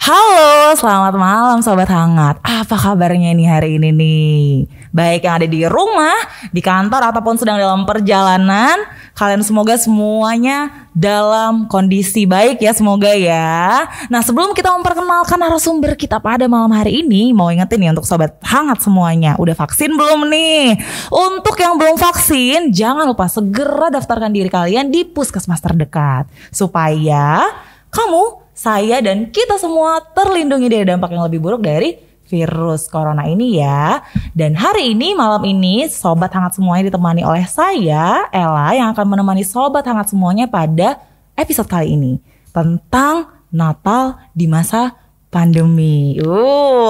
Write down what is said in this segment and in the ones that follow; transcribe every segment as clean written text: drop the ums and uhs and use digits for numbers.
Halo, selamat malam Sobat Hangat. Apa kabarnya nih hari ini nih? Baik yang ada di rumah, di kantor, ataupun sedang dalam perjalanan. Kalian semoga semuanya dalam kondisi baik ya, semoga ya. Nah, sebelum kita memperkenalkan narasumber kita pada malam hari ini, mau ingetin nih untuk Sobat Hangat semuanya, udah vaksin belum nih? Untuk yang belum vaksin, jangan lupa segera daftarkan diri kalian di puskesmas terdekat. Supaya kamu, saya, dan kita semua terlindungi dari dampak yang lebih buruk dari virus corona ini ya. Dan hari ini, malam ini, Sobat Hangat semuanya ditemani oleh saya, Ella, yang akan menemani Sobat Hangat semuanya pada episode kali ini. Tentang Natal di masa pandemi.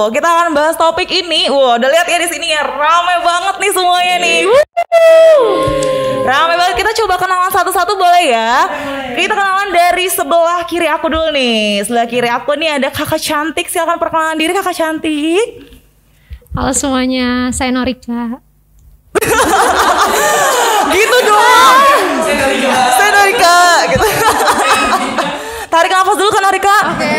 Kita akan bahas topik ini. Udah lihat ya di sini ya, ramai banget nih semuanya nih. Ramai banget. Kita coba kenalan satu-satu boleh ya? Kita kenalan dari sebelah kiri aku dulu nih. Sebelah kiri aku nih ada kakak cantik. Silakan perkenalan diri kakak cantik. Halo semuanya, saya Norika. Gitu dong. Saya Norika gitu. Tarik nafas dulu Kak Norika.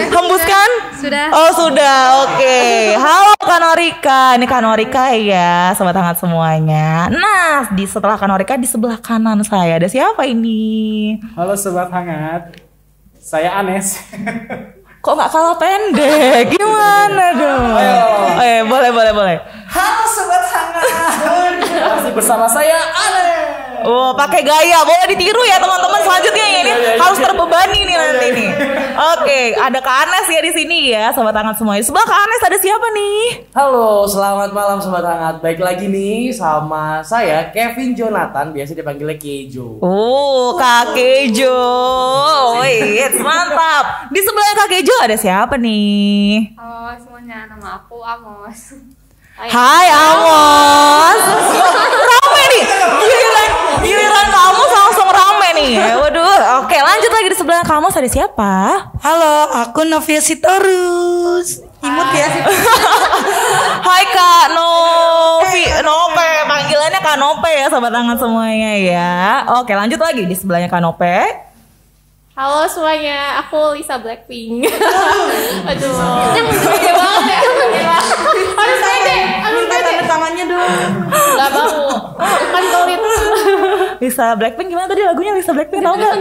Hembuskan. Sudah. Oh sudah, oke. Halo Kak Norika. Ini Kak Norika ya, Sobat Hangat semuanya. Nah, setelah Kak Norika, di sebelah kanan saya ada siapa ini? Halo Sobat Hangat, saya Anes. Kok gak kalah pendek? Gimana dong? Ayo, boleh. Halo Sobat Hangat, masih bersama saya Anes. Oh, pakai gaya, boleh ditiru ya teman-teman. Selanjutnya ini harus terbebani nih nanti nih. Oke, ada Kak Anes ya di sini ya, Sobat Hangat semuanya. Sebelah Kak Anes ada siapa nih? Halo, selamat malam Sobat Hangat. Baik lagi nih sama saya Kevin Jonathan, biasa dipanggilnya Kejo. Oh, Kak Kejo. Wait, mantap. Di sebelah Kak Kejo ada siapa nih? Halo semuanya, nama aku Amos. Hai Amos. Rame nih. Giliran kamu langsung rame nih. Waduh. Oke, lanjut lagi di sebelah kamu ada siapa? Halo, aku Novia Sitorus. Imut ya. Hai Kak Nope. Panggilannya Kak Nope ya, Sobat Hangat semuanya ya. Oke, lanjut lagi di sebelahnya Kak Nope. Halo semuanya, aku Lisa Blackpink. Aduh, yang gede banget ya. Harus pede. Tangannya dong. Gak mau, kan kulit. Lisa Blackpink gimana tadi lagunya Lisa Blackpink tau gak?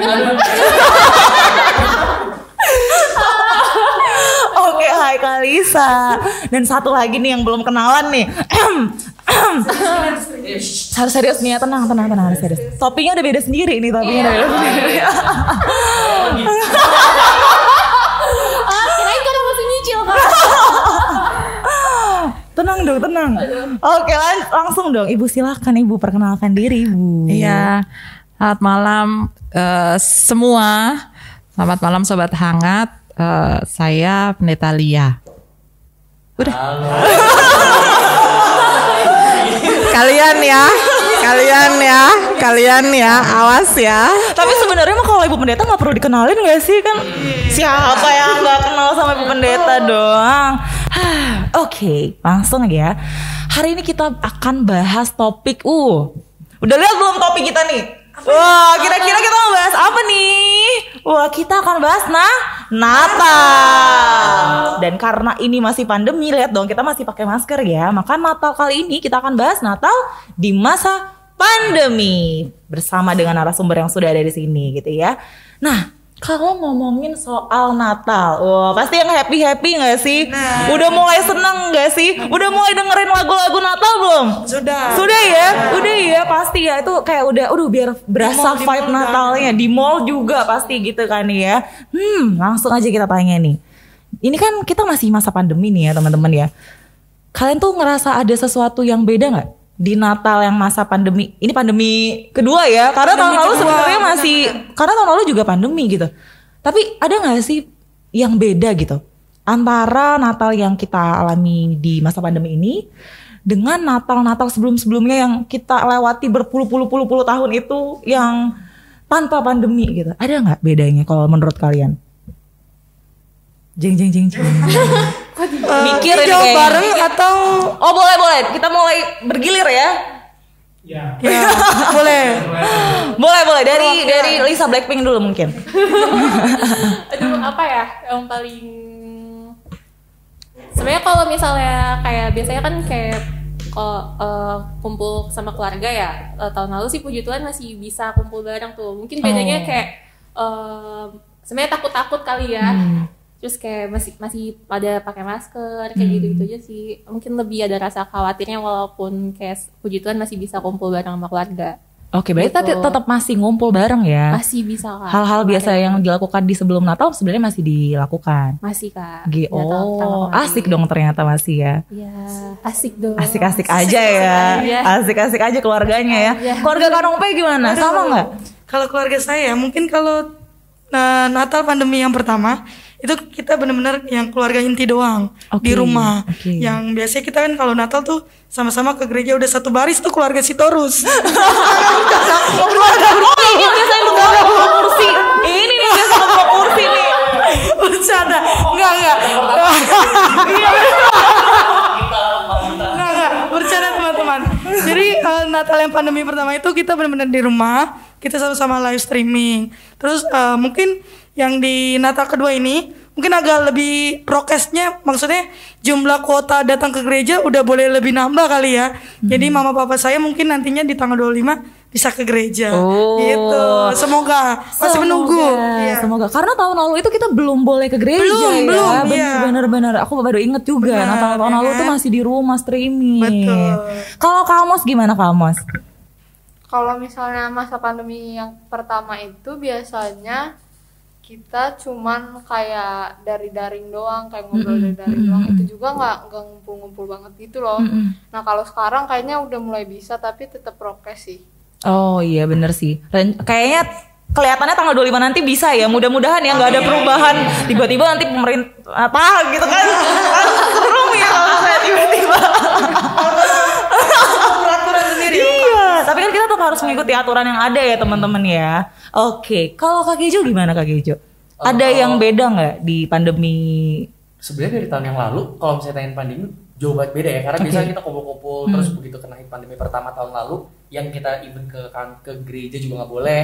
Oke, hai Kak Lisa. Dan satu lagi nih yang belum kenalan nih. Harus serius nih ya, tenang harus serius. Topinya udah beda sendiri nih, topinya udah beda sendiri. Kirain kan masih nyicil kan? Tenang. Oke, langsung dong Ibu, silakan Ibu perkenalkan diri Ibu. Iya, selamat malam semua. Selamat malam Sobat Hangat. Saya Pendeta Lia. Udah. Halo. Kalian ya, awas ya. Tapi sebenarnya mah kalau Ibu Pendeta nggak perlu dikenalin nggak sih, kan? Siapa yang nggak kenal sama Ibu Pendeta doang? Oke, langsung aja. Hari ini kita akan bahas topik. Udah lihat belum topik kita nih? Wah, kira-kira kita mau bahas apa nih? Wah, kita akan bahas Natal. Dan karena ini masih pandemi, lihat dong kita masih pakai masker ya. Maka Natal kali ini kita akan bahas Natal di masa pandemi bersama dengan narasumber yang sudah ada di sini gitu ya. Nah, kalau ngomongin soal Natal, wah pasti yang happy nggak sih? Udah mulai seneng nggak sih? Udah mulai dengerin lagu-lagu Natal belum? Sudah ya pasti ya, itu kayak udah biar berasa vibe Natalnya di mall juga pasti gitu kan ya. Langsung aja kita tanya nih. Ini kan kita masih masa pandemi nih ya teman-teman ya. Kalian tuh ngerasa ada sesuatu yang beda nggak di Natal yang masa pandemi? Ini pandemi kedua ya, karena tahun lalu sebenarnya karena tahun lalu juga pandemi gitu. Tapi ada nggak sih yang beda gitu antara Natal yang kita alami di masa pandemi ini dengan Natal sebelum-sebelumnya yang kita lewati berpuluh-puluh tahun itu yang tanpa pandemi gitu? Ada nggak bedanya kalau menurut kalian? Jeng. Mikir ini jawab kayak bareng atau boleh kita mulai bergilir ya. Ya. Boleh dari Lisa Blackpink dulu mungkin. Aduh, apa ya yang paling kalau misalnya kayak biasanya kan kayak kumpul sama keluarga ya, tahun lalu sih puji Tuhan masih bisa kumpul bareng tuh. Mungkin bedanya kayak sebenarnya takut-takut kali ya. Terus kayak masih pada pakai masker kayak gitu-gitu aja sih. Mungkin lebih ada rasa khawatirnya walaupun kayak puji Tuhan masih bisa kumpul bareng sama keluarga. Oke, berarti Gitu. tetap masih ngumpul bareng ya. Masih bisa Kak. Hal-hal biasa yang dilakukan di sebelum Natal sebenarnya masih dilakukan. Masih Kak. Oh, asik dong ternyata masih ya. Iya, asik dong. Asik-asik aja ya. Iya. Asik-asik aja keluarganya ya. Keluarga Kak Nongpe gimana? Sama nggak? Kalau keluarga saya mungkin kalau Natal pandemi yang pertama itu kita benar-benar yang keluarga inti doang di rumah. Yang biasanya kita kan kalau Natal tuh sama-sama ke gereja udah satu baris tuh keluarga Sitorus. Ini biasanya lu bawa kursi. Ini nih biasa bawa kursi nih. Bercanda. Enggak. Enggak. Bercanda teman-teman. Jadi Natal yang pandemi pertama itu kita benar-benar di rumah, kita sama-sama live streaming. Terus mungkin yang di Natal kedua ini mungkin agak lebih prokesnya, maksudnya jumlah kuota datang ke gereja udah boleh lebih nambah kali ya. Jadi mama papa saya mungkin nantinya di tanggal 25 bisa ke gereja. Gitu. Semoga masih menunggu. Iya. Semoga. Karena tahun lalu itu kita belum boleh ke gereja Belum, ya. Bener-bener. Aku baru inget juga. Natal tahun lalu tuh masih di rumah streaming. Betul. Kalau Kamos gimana Kamos? Kalau misalnya masa pandemi yang pertama itu biasanya kita cuman kayak dari daring doang, kayak ngobrol dari daring doang. Itu juga nggak ngumpul-ngumpul banget gitu loh. Nah kalau sekarang kayaknya udah mulai bisa, tapi tetap prokes sih. Oh iya bener sih. Kayaknya kelihatannya tanggal 25 nanti bisa ya. Mudah-mudahan ya nggak ada perubahan. Tiba-tiba nanti pemerintah apa gitu kan. Serem ya kalau saya tiba-tiba. Peraturan sendiri. Iya. Tapi kan kita tuh harus mengikuti aturan yang ada ya teman-teman ya. Oke. Kalau Kak Gejo gimana Kak Gejo? Ada yang beda nggak di pandemi? Sebenarnya dari tahun yang lalu kalau misalnya tanya pandemi jauh banget beda ya, karena biasanya kita kumpul-kumpul terus begitu kena pandemi pertama tahun lalu yang kita even ke gereja juga nggak boleh,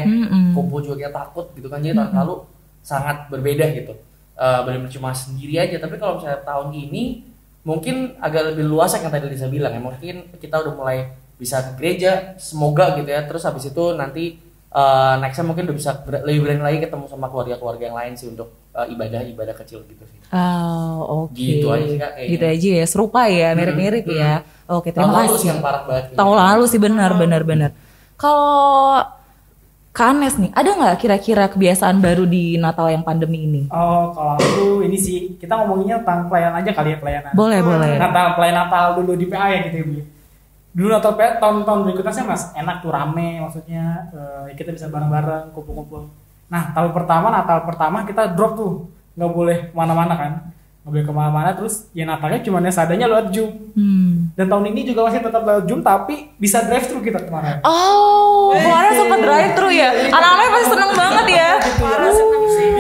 kumpul juga kita takut gitu kan. Jadi tahun lalu sangat berbeda gitu, benar-benar cuma sendiri aja. Tapi kalau misalnya tahun ini mungkin agak lebih luas yang tadi Lisa bilang ya, mungkin kita udah mulai bisa ke gereja, semoga gitu ya. Terus habis itu nanti nextnya mungkin udah bisa lebih berani lagi ketemu sama keluarga-keluarga yang lain sih untuk ibadah kecil gitu sih. Oh oke. Gitu aja sih Kak kayaknya. Gitu aja ya, serupa ya, mirip-mirip ya. Oke, terima Tahun lalu kasih. sih yang parah banget. Tahun lalu sih benar. Kalau Kak Anes nih, ada nggak kira-kira kebiasaan baru di Natal yang pandemi ini? Oh, kalau aku ini sih kita ngomonginnya tentang pelayanan aja kali ya, pelayanan. Boleh. Pelayanan Natal dulu di PA ya gitu ya. Dulu Natal PA tahun-tahun berikutnya sih mas enak tuh, rame maksudnya, kita bisa bareng-bareng kumpul-kumpul. Nah Natal pertama kita drop tuh, nggak boleh kemana-mana kan, nggak boleh kemana-mana. Terus ya Natalnya cuma seadanya lewat Zoom. Dan tahun ini juga masih tetap lewat Zoom tapi bisa drive thru kita kemarin. Oh, kemarin sempat drive thru ya. Anak-anaknya pasti seneng banget ya.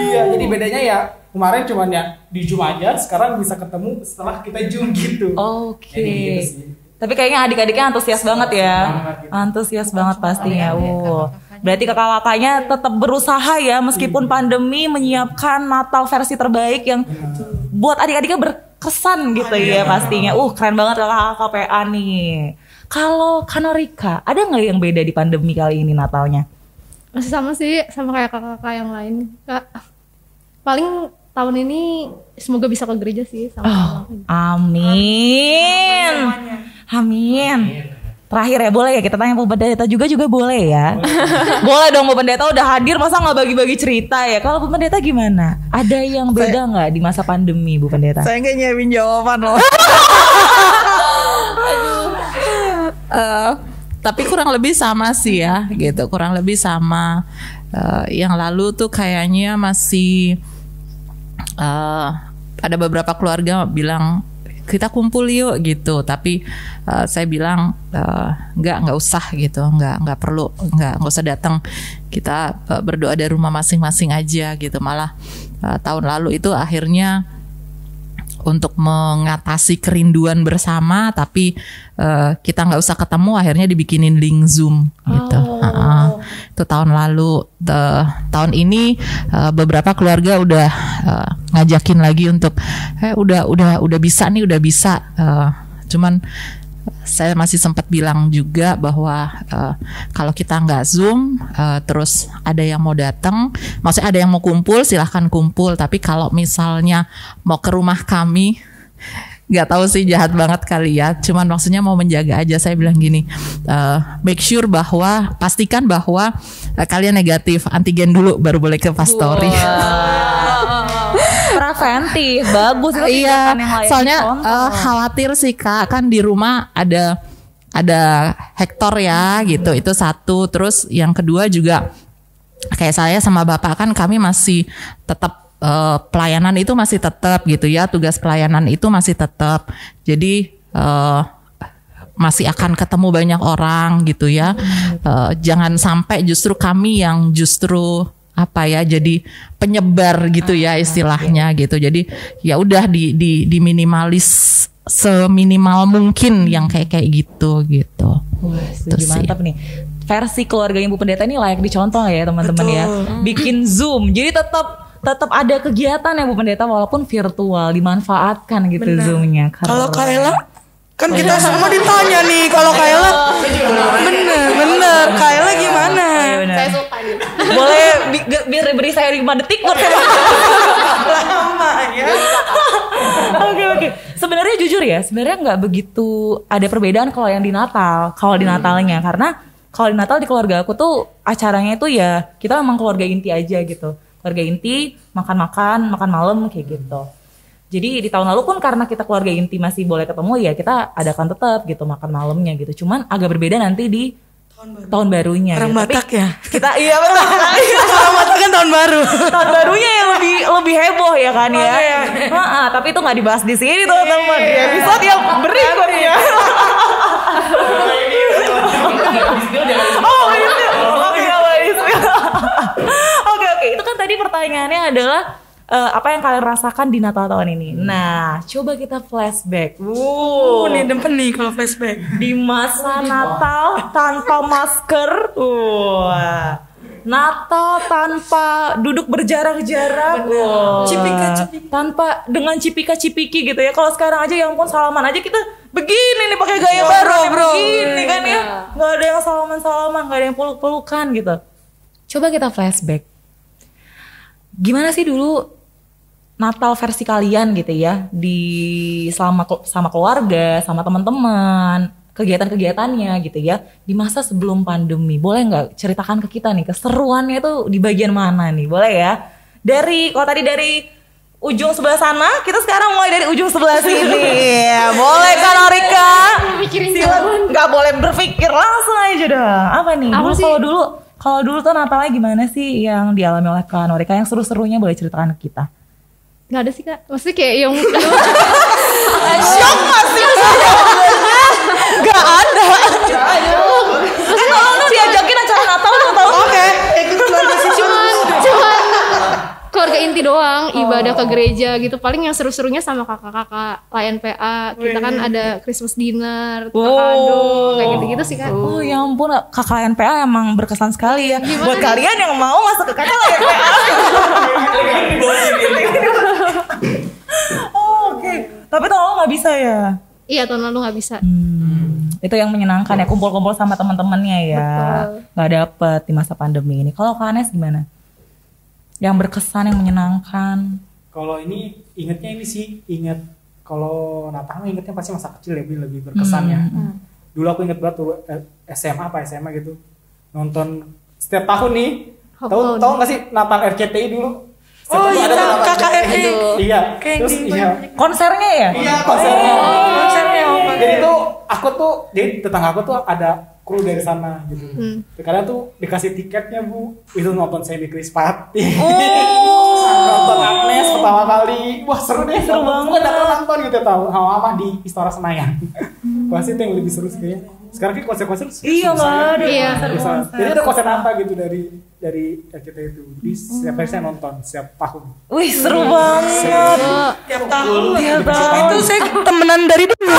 Iya, jadi bedanya ya kemarin cuma ya di Zoom aja, sekarang bisa ketemu setelah kita Zoom gitu. Oke. Jadi gitu sih. Tapi kayaknya adik-adiknya antusias banget ya. Antusias banget pastinya. Berarti kakak-kakaknya tetap berusaha ya meskipun pandemi menyiapkan Natal versi terbaik yang buat adik-adiknya berkesan gitu ya pastinya. Keren banget kakak-kakak PA nih. Kalau Kanorika, ada nggak yang beda di pandemi kali ini Natalnya? Masih sama sih, sama kayak kakak-kakak yang lain. Kak, paling tahun ini semoga bisa ke gereja sih sama. Amin. Terakhir ya, boleh ya kita tanya Bu Pendeta juga boleh ya. Boleh dong, Bu Pendeta udah hadir masa nggak bagi-bagi cerita ya. Kalau Bu Pendeta gimana? Ada yang beda nggak di masa pandemi Bu Pendeta? Saya nggak nyiapin jawaban loh. Tapi kurang lebih sama sih ya, gitu. Kurang lebih sama. Yang lalu tuh kayaknya masih ada beberapa keluarga bilang kita kumpul yuk gitu, tapi saya bilang nggak usah gitu, nggak perlu, nggak usah datang, kita berdoa dari rumah masing-masing aja gitu. Malah tahun lalu itu akhirnya untuk mengatasi kerinduan bersama, tapi kita nggak usah ketemu, akhirnya dibikinin link Zoom gitu. Itu tahun lalu. Tahun ini beberapa keluarga udah ngajakin lagi untuk udah bisa nih, udah bisa. Cuman saya masih sempat bilang juga bahwa kalau kita nggak Zoom, terus ada yang mau datang, maksudnya ada yang mau kumpul, silahkan kumpul. Tapi kalau misalnya mau ke rumah kami, nggak tahu sih, jahat banget kali ya. Cuman maksudnya mau menjaga aja. Saya bilang gini, make sure bahwa, pastikan bahwa kalian negatif antigen dulu, baru boleh ke pastori. Preventif, bagus itu. Iya, tindakan yang layak soalnya dicontoh. khawatir sih Kak, kan di rumah ada Hector ya gitu, itu satu. Terus yang kedua juga kayak saya sama Bapak kan kami masih tetap pelayanan itu masih tetap gitu ya, tugas pelayanan itu masih tetap. Jadi masih akan ketemu banyak orang gitu ya. Jangan sampai justru kami yang justru jadi penyebar gitu ya istilahnya gitu. Jadi ya udah di minimalis seminimal mungkin yang kayak gitu. Wah, setuju, mantap nih. Versi keluarga Ibu Pendeta ini layak dicontoh ya teman-teman ya. Bikin Zoom. Jadi tetap ada kegiatan ya Bu Pendeta walaupun virtual, dimanfaatkan gitu Zoom-nya. Kalau Kak Ella, kan kita semua ditanya nih, kalau Kak Ella bener Kak Ella gimana? Saya suka nih. Boleh beri saya 5 detik buat saya. Lama ya. Oke. Sebenarnya jujur ya, sebenarnya nggak begitu ada perbedaan kalau yang di Natal. Kalau di Natalnya, karena kalau di Natal di keluarga aku tuh acaranya itu ya kita memang keluarga inti aja gitu. Keluarga inti, makan malam kayak gitu. Jadi di tahun lalu pun karena kita keluarga inti masih boleh ketemu ya kita adakan tetap gitu makan malamnya gitu. Cuman agak berbeda nanti di tahun barunya. Orang gitu. Batak ya. Kita iya betul. Orang Batak kan tahun baru. Tahun barunya yang lebih heboh ya kan ya. Tapi itu nggak dibahas di sini teman-teman. Di episode yang berikutnya. Oke. Itu kan tadi pertanyaannya adalah apa yang kalian rasakan di Natal tahun ini. Nah, coba kita flashback. Nih demen nih kalau flashback. Di masa Natal tanpa masker. Natal tanpa duduk berjarak-jarak. Cipika-cipiki. Tanpa dengan cipika-cipiki gitu ya. Kalau sekarang aja ya ampun salaman aja kita begini nih pakai gaya baru nih, begini kan ya. Gak ada yang salaman-salaman, gak ada yang peluk-pelukan gitu. Coba kita flashback. Gimana sih dulu Natal versi kalian gitu ya, di sama keluarga, sama teman-teman, kegiatan-kegiatannya gitu ya, di masa sebelum pandemi. Boleh nggak ceritakan ke kita nih keseruannya tuh di bagian mana nih? Boleh ya? Kalau tadi dari ujung sebelah sana, kita sekarang mulai dari ujung sebelah sini. Boleh kan Rika? Nggak boleh berpikir, langsung aja dah. Apa nih? Kalau dulu tuh Natalnya gimana sih yang dialami oleh Kak Norika, yang seru-serunya boleh ceritakan ke kita? Nggak ada sih Kak, maksudnya kayak yang Syok pasti jawabannya nggak ada. Kalau lu diajakin acara Natal lu tahu? Oke. cuman keluarga inti doang, ibadah ke gereja gitu. Paling yang seru-serunya sama kakak-kakak layan PA. Kita kan ada Christmas dinner, tukar kado, kayak gitu-gitu sih Kak. Oh ya ampun, kakak LNPA emang berkesan sekali ya. Buat kalian yang mau masuk ke kakak LNPA. Oke. Tapi tahun lalu nggak bisa ya? Iya, tahun lalu nggak bisa. Itu yang menyenangkan ya, kumpul-kumpul sama teman-temannya ya. Nggak dapet di masa pandemi ini. Kalau Kak Anes gimana? Yang berkesan, yang menyenangkan? Kalau ini inget kalau Natal ingetnya pasti masa kecil lebih berkesan ya. Dulu aku inget banget tuh SMA gitu, nonton setiap tahun nih. Tahu nggak sih Natal RCTI dulu? Oh iya, KKRI. Iya. Terus konsernya ya? Iya, konsernya. Konsernya. Jadi tuh aku tuh, jadi tetangga aku tuh ada kru dari sana gitu. Kadang tuh dikasih tiketnya Bu, itu nonton Semi Chris Party. Nonton Agnes pertama kali. Wah seru deh, seru banget. Aku udah pernah nonton gitu tahu, sama di Istora Senayan. Pasti itu yang lebih seru sih kayaknya. Sekarang kan konser-konser Iya, susah, nggak ada Iya. konser. Jadi ada konser apa gitu dari RCTI itu. Jadi setiap hari saya nonton setiap tahun. Wih, seru banget. Tiap tahun. Tiap tahun. Itu saya temenan dari dulu.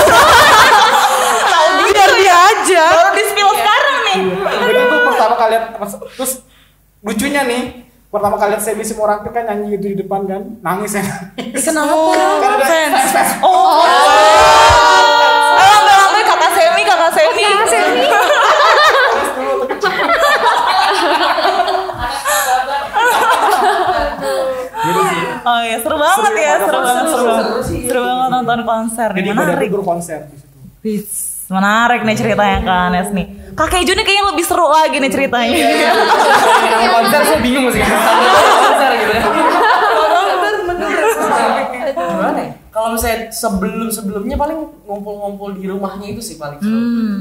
Tahu biar dia aja. Baru di-spill sekarang nih. Jadi itu pertama kalian terus lucunya nih pertama kalian saya bisa orang tuh kan nyanyi gitu di depan kan nangis ya. Kenapa? Karena ada fans. Oh. Lambe kakak Semi. Gitu sih. Oh iya, seru banget ya, seru banget. Seru banget nonton konser. Jadi pada Menarik. gugur konser di situ. Wis, menarik nih ceritanya Kak Anes nih. Kak Keju nih kayaknya lebih seru lagi nih ceritanya. Kalau konser saya bingung sih. Konser gitu ya. Gimana ya? Kalau misalnya sebelumnya paling ngumpul-ngumpul di rumahnya itu sih paling seru.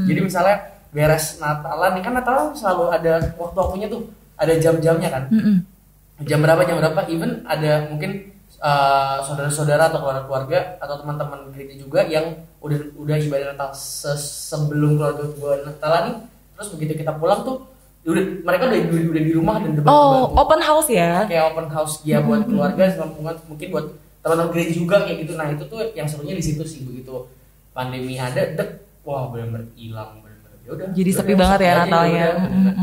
Jadi misalnya beres Natalan, kan Natalan selalu ada waktu-waktunya tuh, ada jam-jamnya kan. Jam berapa, even ada mungkin saudara-saudara atau keluarga atau teman-teman gereja juga yang udah ibadah Natal sebelum keluarga gua Natalan nih. Terus begitu kita pulang tuh mereka udah di rumah dan udah Oh, open house ya. kayak open house ya buat keluarga, mungkin buat teman-teman gereja juga kayak gitu. Nah itu tuh yang serunya di situ sih, begitu pandemi ada, wah benar-benar hilang, benar-benar. Ya udah. Jadi sepi banget ya Natalnya.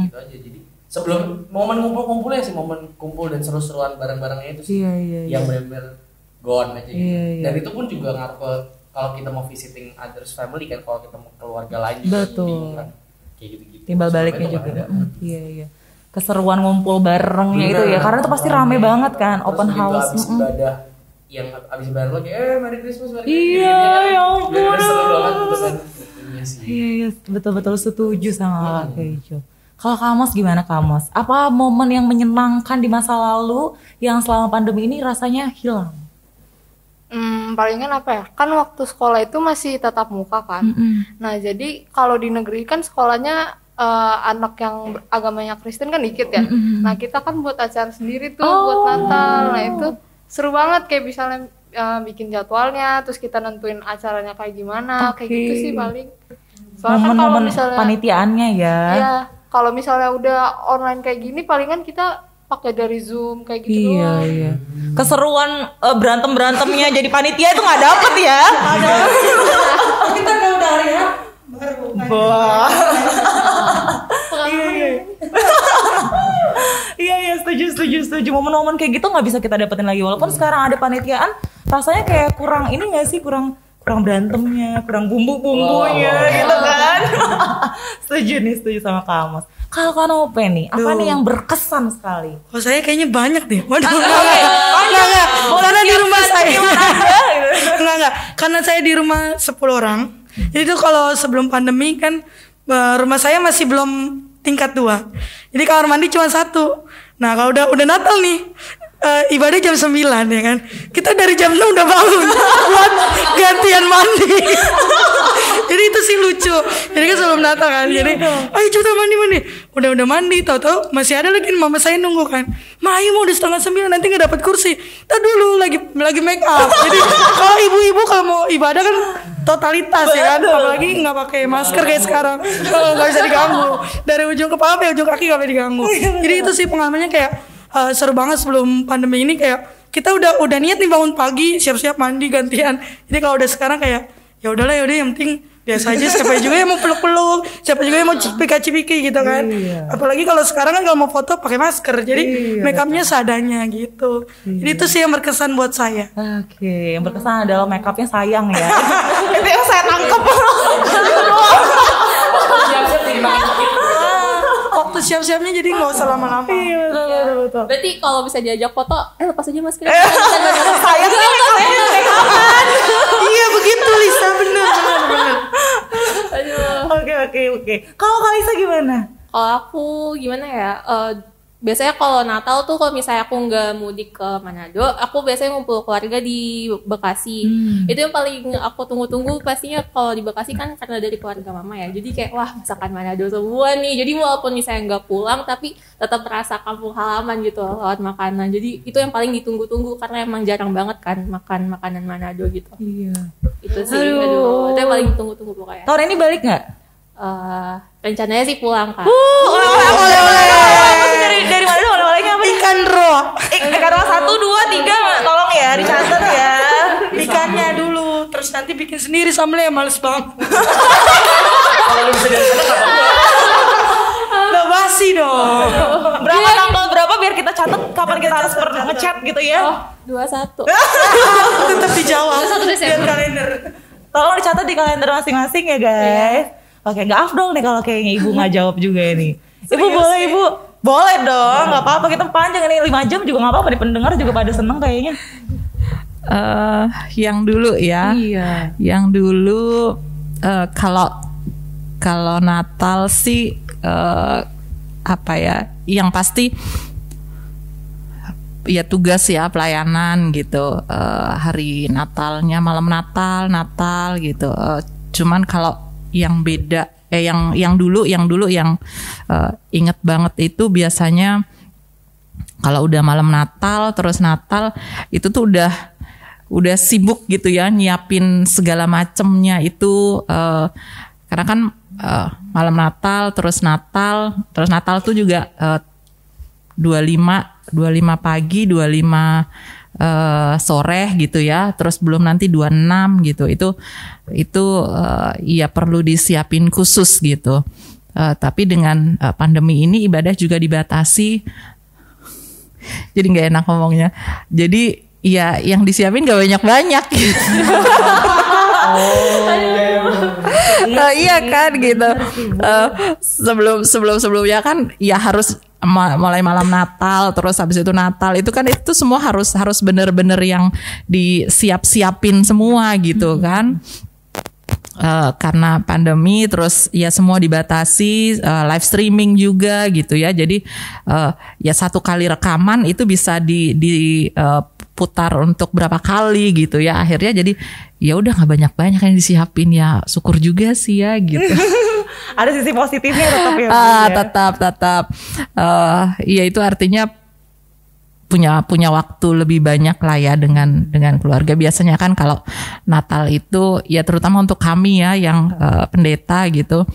Gitu aja. Jadi sebelum momen kumpul-kumpulnya sih, momen kumpul dan seru-seruan bareng-barengnya itu sih Iya. yang benar-benar gone aja gitu. Iya. Dan itu pun juga ngaruh ke kalau kita mau visiting others family kan, kalau kita mau keluarga lain juga Betul. bingung kan. Kayak gitu-gitu. Timbal baliknya Selama itu juga. nggak ada. Iya. Keseruan ngumpul barengnya itu ya, Bener. karena itu pasti rame banget kan, Terus open begitu house. abis ibadah yang abis ibadah lagi Merry Christmas Iya, gitu ya kan. ampun. Bener-bener seru banget gitu kan. Iya sih. Iya, betul-betul setuju sama Kak Keju. Kalau Kamos gimana Kamos? Apa momen yang menyenangkan di masa lalu yang selama pandemi ini rasanya hilang? Palingan apa ya? Kan waktu sekolah itu masih tatap muka kan. Nah, jadi kalau di negeri kan sekolahnya anak yang agamanya Kristen kan dikit ya. Nah, kita kan buat acara sendiri tuh buat Natal. Nah, itu seru banget kayak misalnya bikin jadwalnya, terus kita nentuin acaranya kayak gimana, kayak gitu sih paling. Soalnya kan kalau Momen-momen misalnya panitiaannya ya. ya, kalau misalnya udah online kayak gini palingan kita pakai dari Zoom kayak gitu Iya, doang. iya. Keseruan berantem-berantemnya jadi panitia itu nggak dapet ya. Kita udah hari ya baru. Wah. Iya, setuju. Momen-momen kayak gitu nggak bisa kita dapetin lagi. Walaupun sekarang ada panitiaan, rasanya kayak kurang ini nggak sih, kurang berantemnya, kurang bumbu-bumbunya gitu kan. Setuju sama Kamos. Kalau Kanope nih, apa nih yang berkesan sekali? Oh saya kayaknya banyak deh. Waduh, enggak. Karena di rumah saya. Enggak. Karena saya di rumah 10 orang. Jadi tuh kalau sebelum pandemi kan rumah saya masih belum tingkat 2. Jadi kamar mandi cuma 1. Nah, kalau udah Natal nih, ibadah jam 9 ya kan. Kita dari jam 6 udah bangun buat gantian mandi. Jadi itu sih lucu. Jadi kan sebelum Natal kan. Jadi, ayo cepetan mandi. Udah mandi, tahu-tahu masih ada lagi mama saya nunggu kan. Ma, ayo mau udah 8:30 nanti nggak dapat kursi. Tar dulu lagi make up. Jadi kalau ibu-ibu kalau mau ibadah kan totalitas ya kan. Apalagi nggak pakai masker kayak sekarang. Nggak bisa diganggu. Dari ujung kepala sampai ujung kaki nggak bisa diganggu. Jadi itu sih pengalamannya kayak seru banget sebelum pandemi ini, kayak kita udah niat nih bangun pagi, siap-siap mandi gantian. Jadi kalau udah sekarang kayak ya udahlah, yang penting biasa aja, siapa juga yang mau peluk-peluk, siapa juga yang mau cipika-cipiki gitu kan. Apalagi kalau sekarang kan kalau mau foto pakai masker, jadi make upnya seadanya gitu. Jadi itu sih yang berkesan buat saya. Oke, yang berkesan adalah make upnya sayang ya. Itu yang saya tangkap. Siap-siap jadi makin dikit. Waktu siap-siapnya jadi nggak usah lama-lama. Iya, betul. Berarti kalau bisa diajak foto, lepas aja masker. Sayang nih make upan. Iya begitu Lisa, bener. Aduh. Oke. Kalau Kalisa gimana? Kalau aku gimana ya? Biasanya kalau Natal tuh kalau misalnya aku nggak mudik ke Manado, aku biasanya ngumpul keluarga di Bekasi. Itu yang paling aku tunggu-tunggu pastinya kalau di Bekasi kan karena dari keluarga mama ya. Jadi kayak wah masakan Manado semua nih. Jadi walaupun misalnya nggak pulang tapi tetap merasa kampung halaman gitu lewat makanan. Jadi itu yang paling ditunggu-tunggu karena emang jarang banget kan makan makanan Manado gitu. Iya. Itu sih. Aduh. Itu yang paling ditunggu-tunggu pokoknya. Tahun ini balik nggak? rencananya sih pulang kan. Oleh-oleh. Dari mana oleh-olehnya apa? Ikan roh. Ikan roh 1, 2, 3 tolong ya dicatat ya. Ikannya dulu, terus nanti bikin sendiri sambelnya males banget. Kalau lu bisa dari sana nggak apa-apa. Udah basi dong. Berapa tanggal berapa biar kita catat kapan kita harus ngechat gitu ya. 21. Tetap dijawab. 1 Desember. Kalender. Tolong dicatat di kalender masing-masing ya guys. Oke, nggak afdol nih kalau kayaknya ibu nggak jawab juga nih. Ibu boleh ibu? Boleh dong, nggak apa-apa, kita panjang nih 5 jam juga nggak apa-apa, di pendengar juga pada seneng kayaknya. Yang dulu ya. Iya. Yang dulu kalau Natal sih apa ya? Yang pasti ya tugas ya pelayanan gitu. Hari Natalnya malam Natal gitu. Cuman kalau yang beda yang dulu yang inget banget itu biasanya kalau udah malam Natal terus Natal itu tuh udah sibuk gitu ya nyiapin segala macemnya itu karena kan malam Natal terus Natal tuh juga 25 pagi 25 sore gitu ya, terus belum nanti 26 gitu, itu ya perlu disiapin khusus gitu. Tapi dengan pandemi ini ibadah juga dibatasi, jadi nggak enak ngomongnya. Jadi ya yang disiapin gak banyak gitu. Iya kan gitu. Sebelumnya kan ya harus mulai malam Natal, terus habis itu Natal itu kan itu semua harus bener-bener yang disiapin semua gitu kan. Karena pandemi terus ya semua dibatasi, live streaming juga gitu ya. Jadi ya satu kali rekaman itu bisa diputar untuk berapa kali gitu ya. Akhirnya jadi ya udah nggak banyak-banyak yang disiapin, ya syukur juga sih ya gitu. Ada sisi positifnya tetap ya. Tetap. Ya itu artinya punya waktu lebih banyak lah ya dengan keluarga. Biasanya kan kalau Natal itu ya terutama untuk kami ya yang pendeta gitu,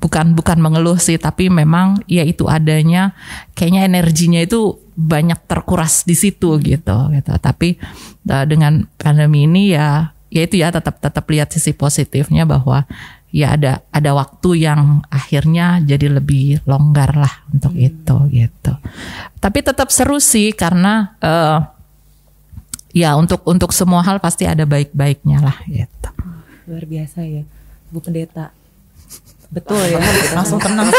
bukan mengeluh sih, tapi memang ya itu adanya kayaknya energinya itu banyak terkuras di situ gitu. Tapi dengan pandemi ini ya itu ya tetap lihat sisi positifnya bahwa ya ada waktu yang akhirnya jadi lebih longgar lah untuk itu gitu. Tapi tetap seru sih karena ya untuk semua hal pasti ada baik-baiknya lah gitu. Luar biasa ya, Bu Pendeta. Betul ya, langsung tenang.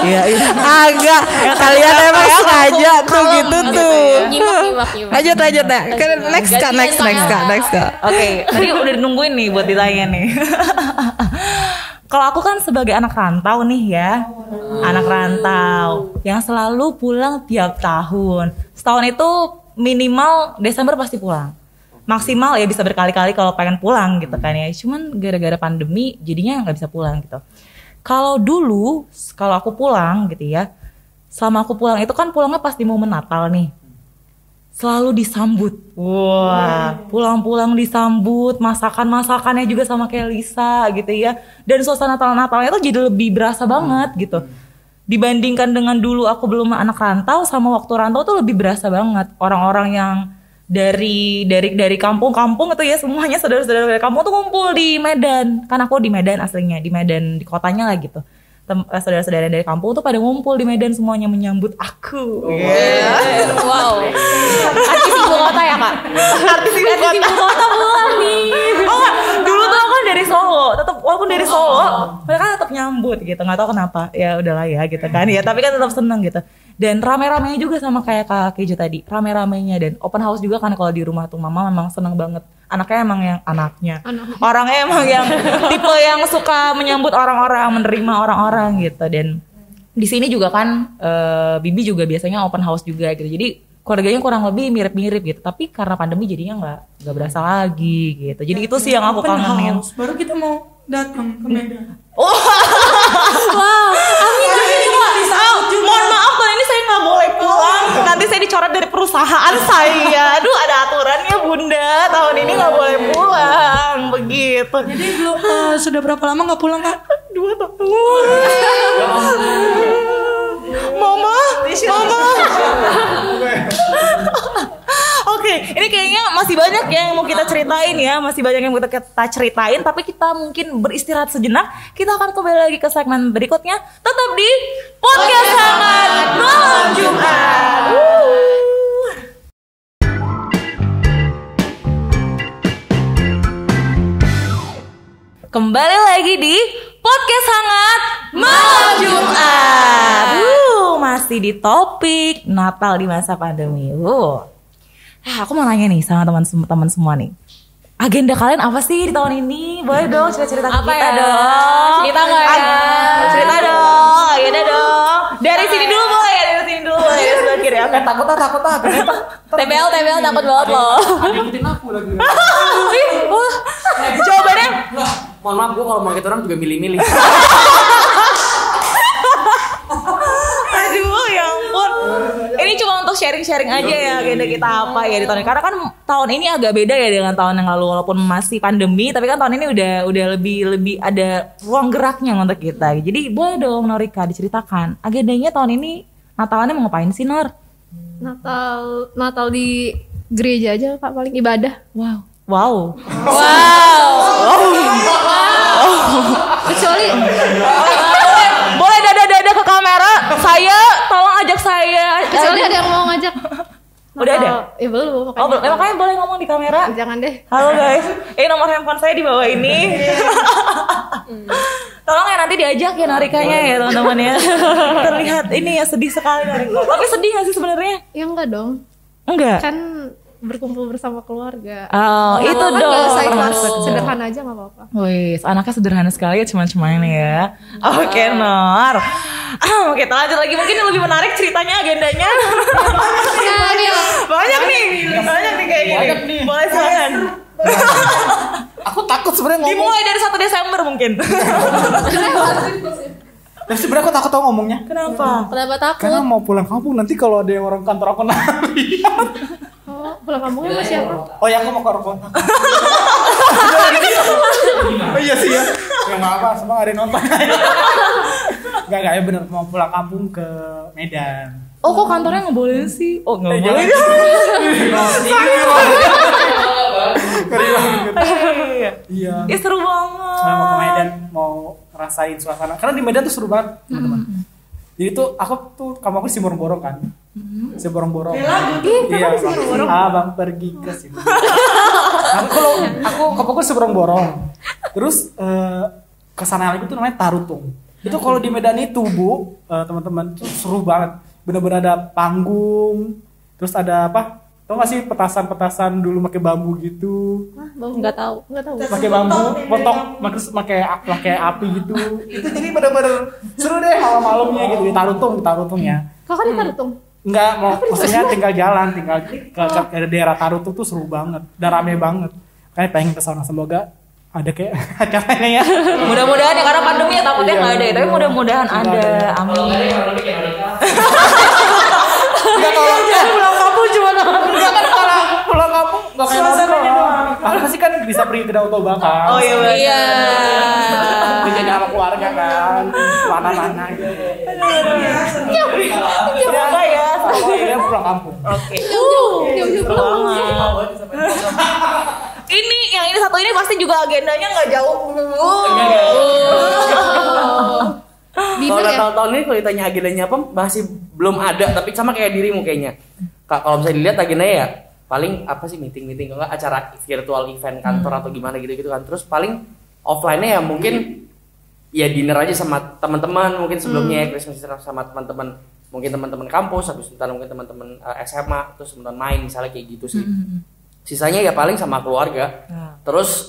Iya. Agak kalian emang sengaja tuh gitu tuh. Nyimak. Lanjut ya. Next kak. Oke, tadi udah nungguin nih buat ditanya nih. Kalau aku kan sebagai anak rantau nih ya, anak rantau yang selalu pulang tiap tahun. Setahun itu minimal Desember pasti pulang. Maksimal ya bisa berkali-kali kalau pengen pulang gitu kan ya. Cuman gara-gara pandemi jadinya nggak bisa pulang gitu. Kalau dulu, kalau aku pulang gitu ya, selama aku pulang itu kan pulangnya pas di momen Natal nih. Selalu disambut. Wah, pulang-pulang disambut, masakannya juga sama kayak Lisa gitu ya. Dan suasana Natalnya itu jadi lebih berasa banget gitu. Dibandingkan dengan dulu aku belum anak rantau, sama waktu rantau tuh lebih berasa banget. Orang-orang yang dari kampung-kampung itu ya, semuanya saudara-saudara dari kampung tuh ngumpul di Medan. Kan aku di Medan aslinya, di Medan di kotanya lah gitu. Saudara-saudara dari kampung tuh pada ngumpul di Medan, semuanya menyambut aku. Wow. Artis ibu kota ya kak? Artis ibu kota pulang nih. Oh enggak, dulu tuh aku dari Solo, tetap walaupun dari Solo, mereka tetap nyambut gitu. Nggak tahu kenapa. Ya udahlah ya gitu kan. Ya tapi kan tetap seneng gitu. Dan rame-ramenya juga sama kayak Kak Keju tadi, rame-ramenya, dan open house juga kan. Kalau di rumah tuh mama memang seneng banget. Anaknya emang yang orangnya emang yang tipe yang suka menyambut orang-orang, menerima orang-orang gitu. Dan di sini juga kan Bibi juga biasanya open house juga gitu. Jadi keluarganya kurang lebih mirip-mirip gitu. Tapi karena pandemi jadinya nggak berasa lagi gitu. Jadi itu sih yang aku kangenin. Baru kita mau datang ke Medan. Wow. Mohon maaf kalau ini saya nggak boleh pulang. Nanti saya dicoret dari perusahaan saya. Aduh, ada aturannya Bunda. Tahun ini nggak boleh pulang. Begitu. gitu. Jadi belum sudah berapa lama nggak pulang Kak? 2 tahun. Mama. Oke, ini kayaknya masih banyak yang mau kita ceritain ya, masih banyak yang mau kita ceritain, tapi kita mungkin beristirahat sejenak. Kita akan kembali lagi ke segmen berikutnya. Tetap di Podcast Hangat Malam Jumat. Kembali lagi di Podcast Hangat Malam Jumat. Masih di topik Natal di masa pandemi. Aku mau nanya nih sama teman-teman semua nih. Agenda kalian apa sih di tahun ini? Boleh dong cerita-cerita ke kita dong. Kita nggak ya? Cerita dong, agenda dong. Dari sini dulu boleh ya, dari sini dulu boleh. Dari sebelah kiri aku. Takut TBL takut banget loh. ngikutin aku lagi. Jawabannya Mohon maaf, gue kalau mau ngikut orang juga milih-milih. aduh ya ampun. Ini cuma untuk sharing-sharing aja ya agenda kita apa ya di tahun ini. Karena kan tahun ini agak beda ya dengan tahun yang lalu, walaupun masih pandemi, tapi kan tahun ini udah lebih ada ruang geraknya untuk kita. Jadi boleh dong Norika diceritakan agendanya tahun ini Natalannya mau ngapain sih Nor? Natal di gereja aja Kak, paling ibadah. Wow. Kecuali Boleh dada ke kamera. Saya tolong ajak saya. kecuali ada yang mau ngajak. Udah ada? Ya belum makanya. Oh, makanya boleh ngomong di kamera. Jangan deh. Halo guys, ini nomor handphone saya di bawah ini. Tolong ya nanti diajak ya Narikanya ya teman-teman ya. Terlihat ini ya sedih sekali Narika. Tapi sedih gak sih sebenarnya? Ya enggak dong. Enggak. Kan berkumpul bersama keluarga. Oh, itu Kan dong. nggak usah ikhlas, Termasuk. sederhana aja nggak apa-apa. Wih, anaknya sederhana sekali ya, cuman-cuman ya. Oke, Nor. Oke, kita lanjut lagi. Mungkin yang lebih menarik ceritanya, agendanya. Banyak nih kayaknya. Banyak nih. Boleh silakan. Aku takut sebenarnya ngomong. Dimulai dari 1 Desember mungkin. Tapi sebenarnya aku takut tau ngomongnya. Kenapa? Kenapa takut? Karena mau pulang kampung nanti kalau ada yang orang kantor aku lihat. Oh, pulang kampungnya sama siapa? Oh ya aku mau ke orang kota. Oh iya sih ya. Ya nggak apa, semua ada yang nonton. Nggak ya bener mau pulang kampung ke Medan. Oh, kok kantornya nggak boleh sih? Oh, nggak boleh. Iya. Ih, seru banget. Mau ke Medan, mau ngerasain suasana. Karena di Medan tuh seru banget, teman-teman. Jadi tuh kamu aku si borong-borong kan. Si borong-borong. Iya, abang pergi ke sini. Aku si borong-borong. Terus ke sana lagi tuh namanya Tarutung. Itu kalau di Medan itu, Bu, teman-teman, tuh seru banget. Bener-bener ada panggung. Terus ada apa? Tau gak sih petasan-petasan dulu pakai bambu gitu? Nggak tahu. Pakai bambu, potong, pakai api gitu. Itu jadi bener-bener seru deh malam-malamnya gitu di Tarutung ya. Kakak di Tarutung? Enggak, maksudnya tinggal jalan, tinggal ke daerah Tarutung tuh seru banget, dan rame banget. Kayak pengen ke sana, semoga ada kayak acaranya ya. Mudah-mudahan ya, karena pandemi ya takutnya nggak ada ya. Tapi mudah-mudahan ada. Amin. Enggak kalau pulang kampung cuma enggak kan kalau pulang kampung enggak kayak suasananya doang. Aku pasti kan bisa pergi ke Danau Toba kan. Oh iya. Iya. Menjadi sama keluarga kan, mana-mana gitu. Semoga ya. Akhirnya pulang kampung. Oke. Jauh-jauh Seru banget. Ini yang ini satu ini pasti juga agendanya nggak jauh. Kalau tahun ini kalau ditanya agendanya apa masih belum ada, tapi sama kayak dirimu kayaknya. Kalau bisa dilihat agendanya ya paling apa sih meeting kalau nggak acara virtual event kantor atau gimana gitu kan. Terus paling offline-nya ya mungkin ya dinner aja sama teman-teman mungkin sebelumnya ya, Christmas dinner sama teman-teman, mungkin teman-teman kampus, habis itu mungkin teman-teman SMA, terus teman main misalnya kayak gitu sih. Sisanya ya paling sama keluarga. Terus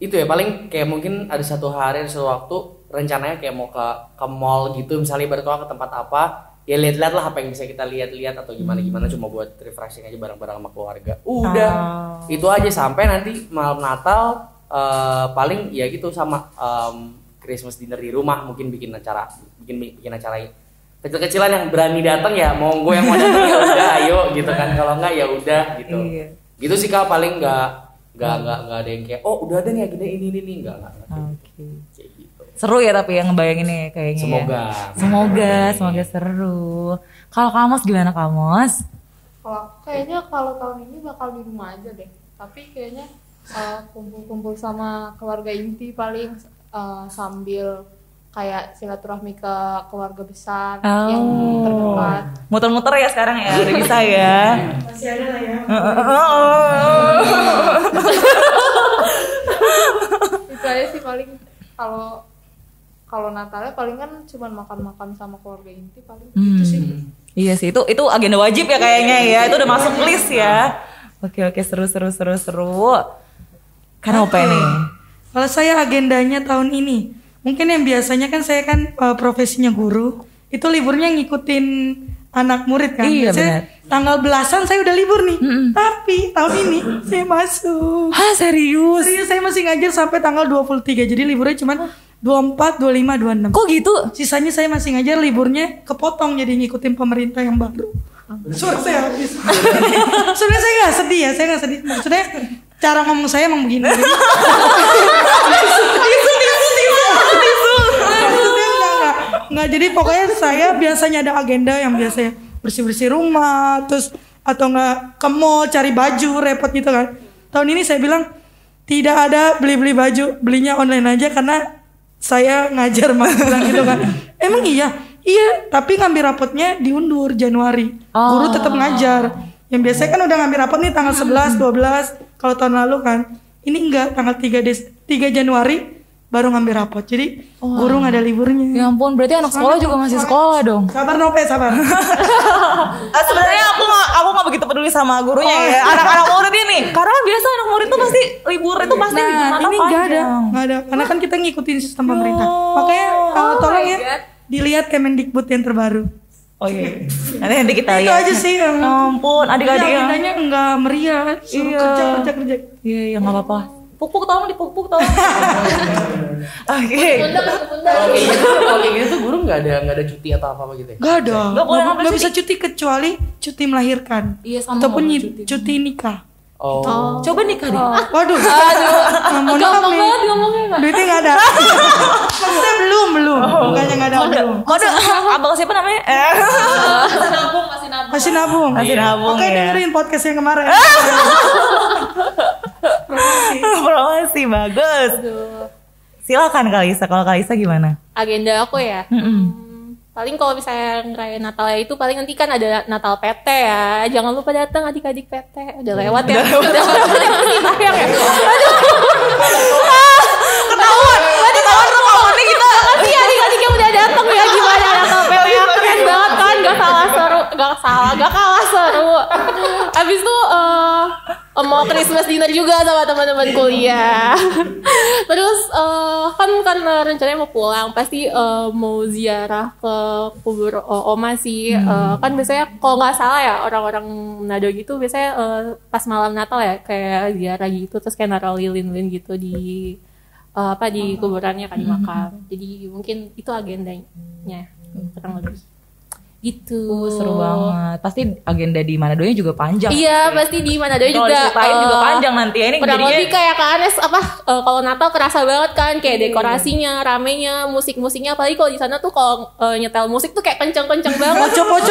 itu ya paling kayak mungkin ada satu hari, ada satu waktu rencananya kayak mau ke mall gitu, misalnya ke tempat apa, ya lihat-lihat lah apa yang bisa kita lihat-lihat atau gimana cuma buat refreshing aja bareng-bareng sama keluarga. Udah itu aja sampai nanti malam Natal paling ya gitu sama Christmas dinner di rumah, mungkin bikin acara kecil-kecilan yang berani datang ya monggo, yang mau datang ya udah ayo gitu kan, kalau enggak ya udah gitu. Gitu sih Kak, paling enggak Nggak ada yang kayak udah ada nih agenda ini nggak. Oke. Kayak gitu. Seru ya tapi yang ngebayanginnya kayaknya. Semoga seru. Kalau Kamos gimana Kamos? Kalau aku kayaknya kalau tahun ini bakal di rumah aja deh. Tapi kayaknya kumpul-kumpul sama keluarga inti paling sambil kayak silaturahmi ke keluarga besar yang terdekat. Muter-muter ya sekarang ya, udah bisa ya. Masih ada lah ya. Itu aja sih paling kalau Natalnya paling kan cuma makan-makan sama keluarga inti paling gitu sih. Iya sih, itu agenda wajib ya kayaknya ya. Itu udah masuk list ya. Oke, seru. Karena apa nih? Kalau saya agendanya tahun ini, mungkin yang biasanya kan saya kan profesinya guru, itu liburnya ngikutin anak murid kan. Iya, Biasanya benar. tanggal belasan saya udah libur nih. Tapi tahun ini saya masuk. Hah, serius? Serius saya masih ngajar sampai tanggal 23. Jadi liburnya cuma 24, 25, 26. Kok gitu? Sisanya saya masih ngajar, liburnya kepotong jadi ngikutin pemerintah yang baru. Suara saya habis. Sebenarnya saya nggak sedih. Maksudnya cara ngomong saya emang begini. Nggak, jadi pokoknya saya biasanya ada agenda yang biasanya bersih-bersih rumah, terus atau nggak ke mall cari baju repot gitu kan. Tahun ini saya bilang tidak ada beli-beli baju, belinya online aja karena saya ngajar magang gitu kan. Emang iya, tapi ngambil rapotnya diundur Januari. Guru tetap ngajar. Yang biasanya kan udah ngambil rapot nih tanggal 11, 12 kalau tahun lalu kan. Ini enggak, tanggal 3 Januari baru ngambil rapot. Jadi guru nggak ada liburnya. Ya ampun, berarti anak sekolah juga masih sekolah dong. Sabar Nope, sabar. Sebenarnya aku nggak begitu peduli sama gurunya ya. Anak-anak murid ini, karena biasa anak murid tuh pasti libur itu pasti Nah, Natal ini nggak ada, panjang. karena kan kita ngikutin sistem pemerintah. Makanya tolong ya dilihat Kemendikbud yang terbaru. Oh iya. Nanti kita Itu lihat. aja sih yang Ya ampun, adik-adik ya. agendanya nggak meriah, suruh kerja. Iya, nggak apa-apa. Puk-puk tolong dipuk-puk tolong. Oke. Kalau kayak gitu tuh guru nggak ada cuti atau apa gitu ya? Gak ada, Nggak boleh ngambil nggak bisa cuti kecuali cuti melahirkan. Iya, sama Ataupun nggak boleh cuti nikah. Coba nikah deh. Waduh, mohon maaf Gampang nih. banget ngomongnya Kak. Duitnya nggak ada. Maksudnya belum. Bukannya nggak ada belum. Kode abang siapa namanya? Masih nabung. Nabung Oke, ya. dengerin podcast yang kemarin. Promosi bagus. Silakan Kalisa, kalau Kalisa gimana? Agenda aku ya. Paling kalau misalnya ngerayain Natal ya itu paling nanti kan ada Natal PT ya. Jangan lupa datang adik-adik PT. Udah lewat ya. Udah sayang ya. Ketahuan rumahnya kita. Makasih ya adik-adik yang udah datang ya. Gimana Natal PT ya? Keren banget kan. Gak kalah seru. Abis itu mau Christmas dinner juga sama teman-teman kuliah. Terus kan karena rencananya mau pulang, pasti mau ziarah ke kubur oma sih. Kan biasanya kalau nggak salah ya orang-orang Manado gitu biasanya pas malam Natal ya kayak ziarah gitu, terus kayak naruh lilin-lilin gitu di di kuburannya kan di makam. Jadi mungkin itu agendanya kurang lebih. Gitu. Seru banget. Pasti agenda di Manadonya juga panjang. Iya, pasti di Manado Kalau juga. diceritain juga panjang nanti ya. Ini Kurang jadinya lebih kayak Kak Anes kalau Natal kerasa banget kan kayak dekorasinya, ramenya, musik-musiknya. Apalagi kalau di sana tuh kalau nyetel musik tuh kayak kenceng-kenceng banget. Poco-poco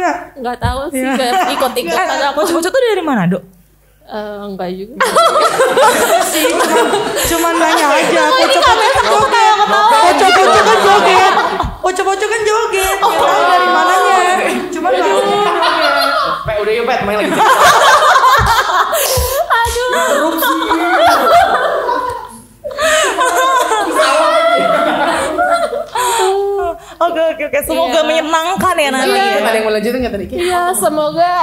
nggak? Nggak tahu sih, nggak ikut-ikut. Karena aku Bocah tuh dari Manado. enggak juga. Cuman nanya aja. Poco-poco kan joget. Nggak tahu dari mananya. Cuman nggak joget. Udah yuk Pet, main lagi. Oke. Semoga menyenangkan ya nanti. Ada yang mau lanjutin nggak tadi? Iya, semoga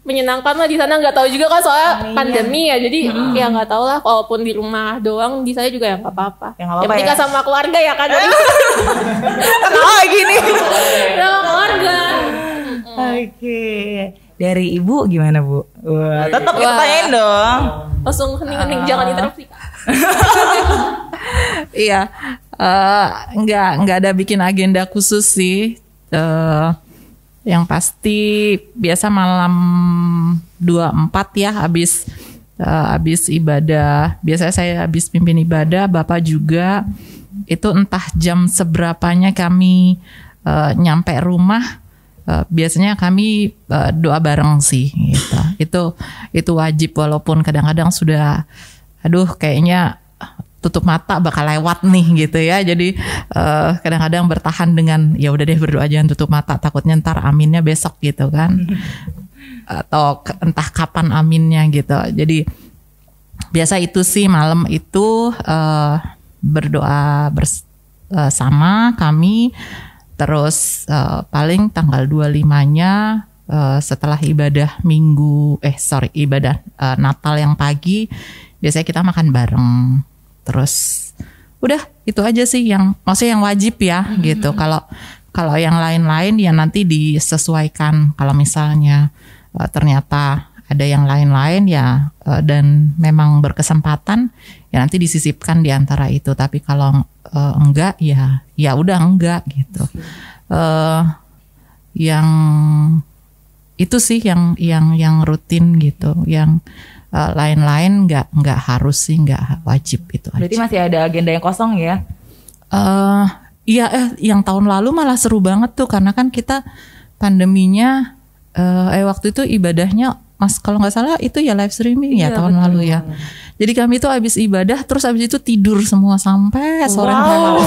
menyenangkan lah di sana. Nggak tahu juga kan soalnya pandemi ya, jadi ya nggak tahu lah. Walaupun di rumah doang, di saya juga ya nggak apa-apa. Ya, nggak apa-apa Yang penting ya. kan sama keluarga ya kan. Jadi Kenapa gini? sama keluarga. Oke. Dari Ibu gimana Bu? Wah, tetap kita tanyain dong. Langsung hening-hening, jangan interupsi Kak. Iya, nggak ada bikin agenda khusus sih. Yang pasti biasa malam 24 ya habis ibadah. Biasanya saya habis pimpin ibadah, Bapak juga. Itu entah jam seberapanya kami nyampe rumah. Biasanya kami doa bareng sih gitu. Itu wajib, walaupun kadang-kadang sudah kayaknya tutup mata bakal lewat nih gitu ya. Jadi kadang-kadang bertahan dengan ya udah deh berdoa jangan tutup mata, takutnya ntar aminnya besok gitu kan. Atau entah kapan aminnya gitu. Jadi biasa itu sih malam itu berdoa bersama kami. Terus paling tanggal 25-nya setelah ibadah ibadah Natal yang pagi biasanya kita makan bareng. Terus udah itu aja sih maksudnya yang wajib ya gitu. Kalau yang lain-lain ya nanti disesuaikan. Kalau misalnya ternyata ada yang lain-lain ya dan memang berkesempatan ya nanti disisipkan di antara itu. Tapi kalau enggak ya udah enggak gitu. Yang itu sih yang rutin gitu. Yang lain-lain nggak harus sih, nggak wajib itu. Berarti aja. masih ada agenda yang kosong ya? Iya, yang tahun lalu malah seru banget tuh karena kan kita pandeminya waktu itu ibadahnya kalau nggak salah itu ya live streaming ya tahun lalu ya. Jadi kami tuh habis ibadah terus habis itu tidur semua sampai sore malam.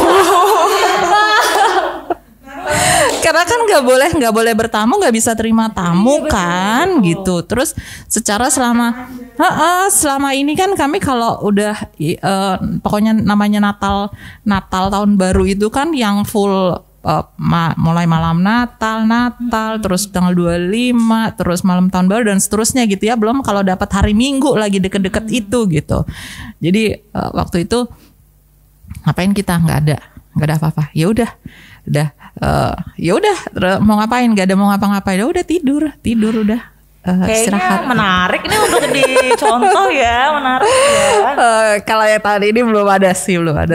Karena kan nggak boleh bertamu, nggak bisa terima tamu kan gitu. Terus secara selama ini kan kami kalau udah pokoknya namanya Natal tahun baru itu kan yang full mulai malam Natal terus tanggal 25 terus malam tahun baru dan seterusnya gitu ya. Belum kalau dapat hari Minggu lagi deket-deket itu gitu. Jadi waktu itu ngapain kita nggak ada apa-apa. Ya udah mau ngapain, nggak ada mau ngapa-ngapain, udah tidur udah istirahat. Menarik ini untuk dicontoh ya, menarik ya. Kalau yang tahun ini belum ada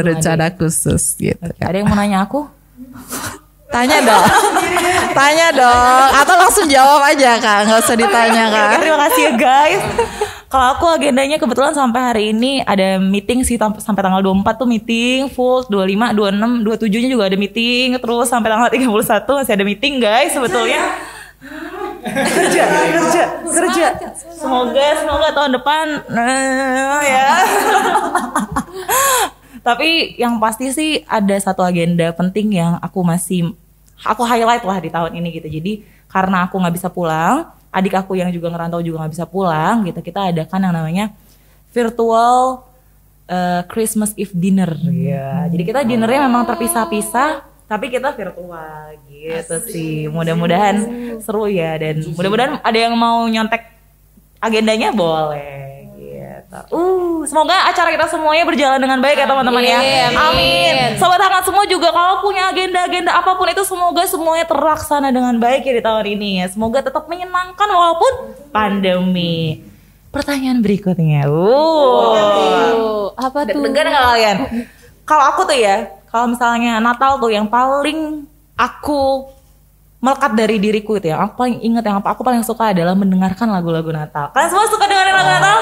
rencana khusus gitu. Ada yang mau nanya aku? Tanya dong atau langsung jawab aja Kak, nggak usah ditanya Kak. Terima kasih ya guys. Kalau aku agendanya kebetulan sampai hari ini ada meeting sih sampai tanggal 24 tuh meeting full, 25, 26, 27-nya juga ada meeting, terus sampai tanggal 31 masih ada meeting guys sebetulnya. kerja. Semoga tahun depan ya. Tapi yang pasti sih ada satu agenda penting yang aku highlight lah di tahun ini gitu. Jadi karena aku nggak bisa pulang, adik aku yang juga ngerantau juga nggak bisa pulang gitu, kita adakan yang namanya virtual Christmas Eve dinner ya. Jadi kita dinernya memang terpisah-pisah, tapi kita virtual gitu sih. Mudah-mudahan seru ya, dan mudah-mudahan ada yang mau nyontek agendanya boleh. Semoga acara kita semuanya berjalan dengan baik ya teman-teman ya. Amin. Sobat Hangat semua juga kalau punya agenda-agenda apapun itu semoga semuanya terlaksana dengan baik ya di tahun ini ya. Semoga tetap menyenangkan walaupun pandemi. Pertanyaan berikutnya. Apa tuh? Dengar nggak kalian? Kalau aku tuh ya, kalau misalnya Natal tuh yang paling aku melekat dari diriku itu ya, aku paling ingat yang aku paling suka adalah mendengarkan lagu-lagu Natal. Kalian semua suka dengerin lagu Natal?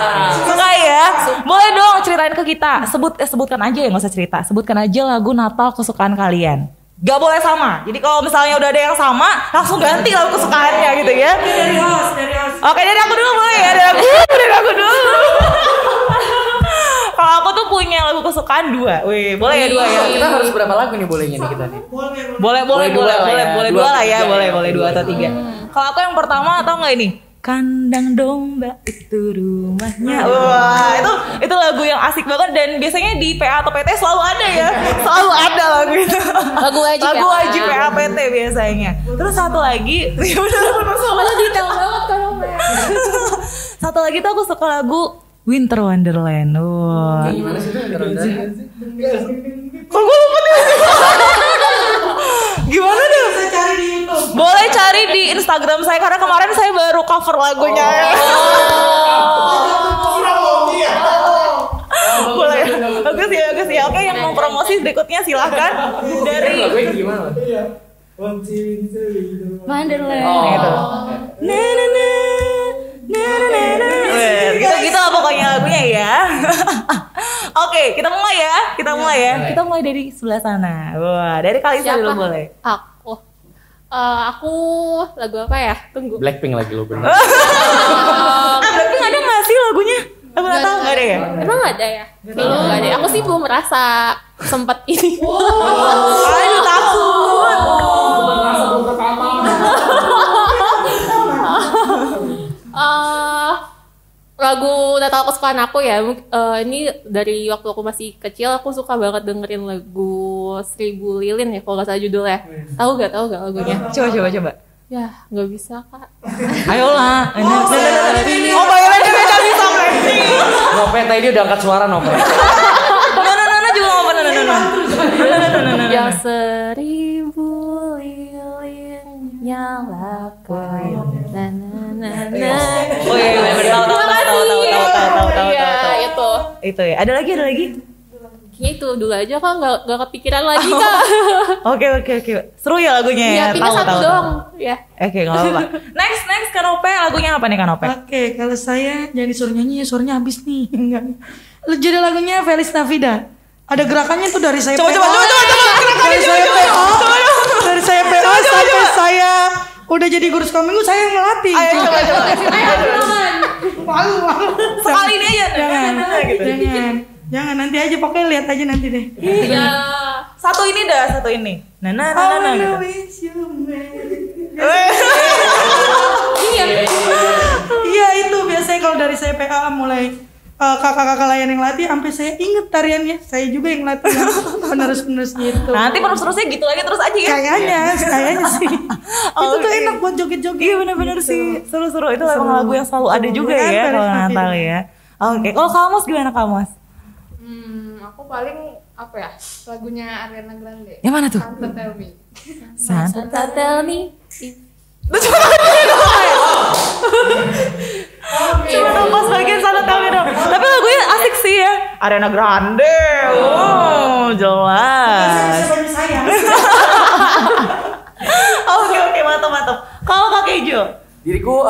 Suka ya? Boleh dong ceritain ke kita. Sebutkan aja ya, nggak usah cerita. Sebutkan aja lagu Natal kesukaan kalian. Gak boleh sama. Jadi kalau misalnya udah ada yang sama, langsung ganti lagu kesukaannya gitu ya. Dari host. Oke, dari aku dulu boleh ya? Dari aku dulu. Kalau aku tuh punya lagu kesukaan 2. Wih, boleh ya 2 ya? Kita harus berapa lagu nih bolehnya nih kita nih? Boleh 2 lah ya, boleh 2 atau 3. Kalau aku yang pertama atau enggak ini? Kandang domba itu rumahnya. Wah, itu lagu yang asik banget dan biasanya di PA atau PT selalu ada ya. Selalu ada lagu itu. Lagu wajib PA PT biasanya. Terus satu lagi, ya benar soalnya detail banget kan Om. Satu lagi tuh aku suka lagu Winter Wonderland. Wah. Gimana sih itu Winter Wonderland? Kok gue lupa nih? Gimana deh? Bisa cari di YouTube. Boleh cari di Instagram saya karena kemarin saya baru cover lagunya. Boleh. Bagus ya. Oke, yang mau promosi berikutnya silahkan dari. Lagunya gimana? Wonderland. Gitu. Na na na na na Oke, kita mulai ya. Kita mulai dari sebelah sana. Wah, dari Kalisa dulu boleh. Aku lagu apa ya? Tunggu. Blackpink lagi lo bener. Blackpink ada nggak sih lagunya? Aku nggak tahu, nggak ada ya? Emang nggak ada ya? Kayaknya nggak ada. Aku sih belum merasa sempat ini. Aduh, takut. Lagu Natal kesukaan aku ya, ini dari waktu aku masih kecil aku suka banget dengerin lagu 1000 Lilin ya kalau nggak salah judulnya. Tahu gak lagunya? Coba. Ya nggak bisa kak. Ayolah. Oh, bayarannya beda bisa berarti. Nope, tadi dia udah angkat suara Nope. Nona juga mau apa Nona? Yang 1000 lilin nyalakan. Oh iya, tahu. Iya, Itu ya. Ada lagi? Kayaknya itu dulu aja kak, nggak kepikiran lagi kak. Oke. Seru ya lagunya ya. Iya, pindah satu dong. Ya. Oke, nggak apa-apa. Next Kanope, lagunya apa nih Kanope? Oke, kalau saya jangan disuruh nyanyi, suaranya habis nih. Enggak. Jadi lagunya Feliz Navidad. Ada gerakannya tuh dari saya. Coba. Dari saya PO. Dari saya PO sampai saya udah jadi guru sekolah minggu, saya yang ngelatih. Ayo coba. Malu. Sekali ini aja. Jangan nanti aja, pokoknya lihat aja nanti deh. Iya. Satu ini. Nah. Gitu. Iya itu biasanya kalau dari saya PA mulai kakak-kakak layan yang latih sampai saya inget tariannya, saya juga yang latih penerus gitu. Nanti terusnya gitu lagi terus aja ya. Kayaknya sih. Itu tuh enak buat joget-joget. Iya benar-benar sih, seru-seru. Itu emang lagu yang selalu ada juga ya kalau Natal ya. Oke, kalau Kamos gimana Kamos? Aku paling apa ya? Lagunya Ariana Grande. Yang mana tuh? Santa Tell Me. Santa Tell Me. Cuma pas bagian Santa Tell Me dong. Tapi lagunya asik sih ya. Ariana Grande. Oh, jelas. Oke, mantap. Kalau Kak Kejo? Diriku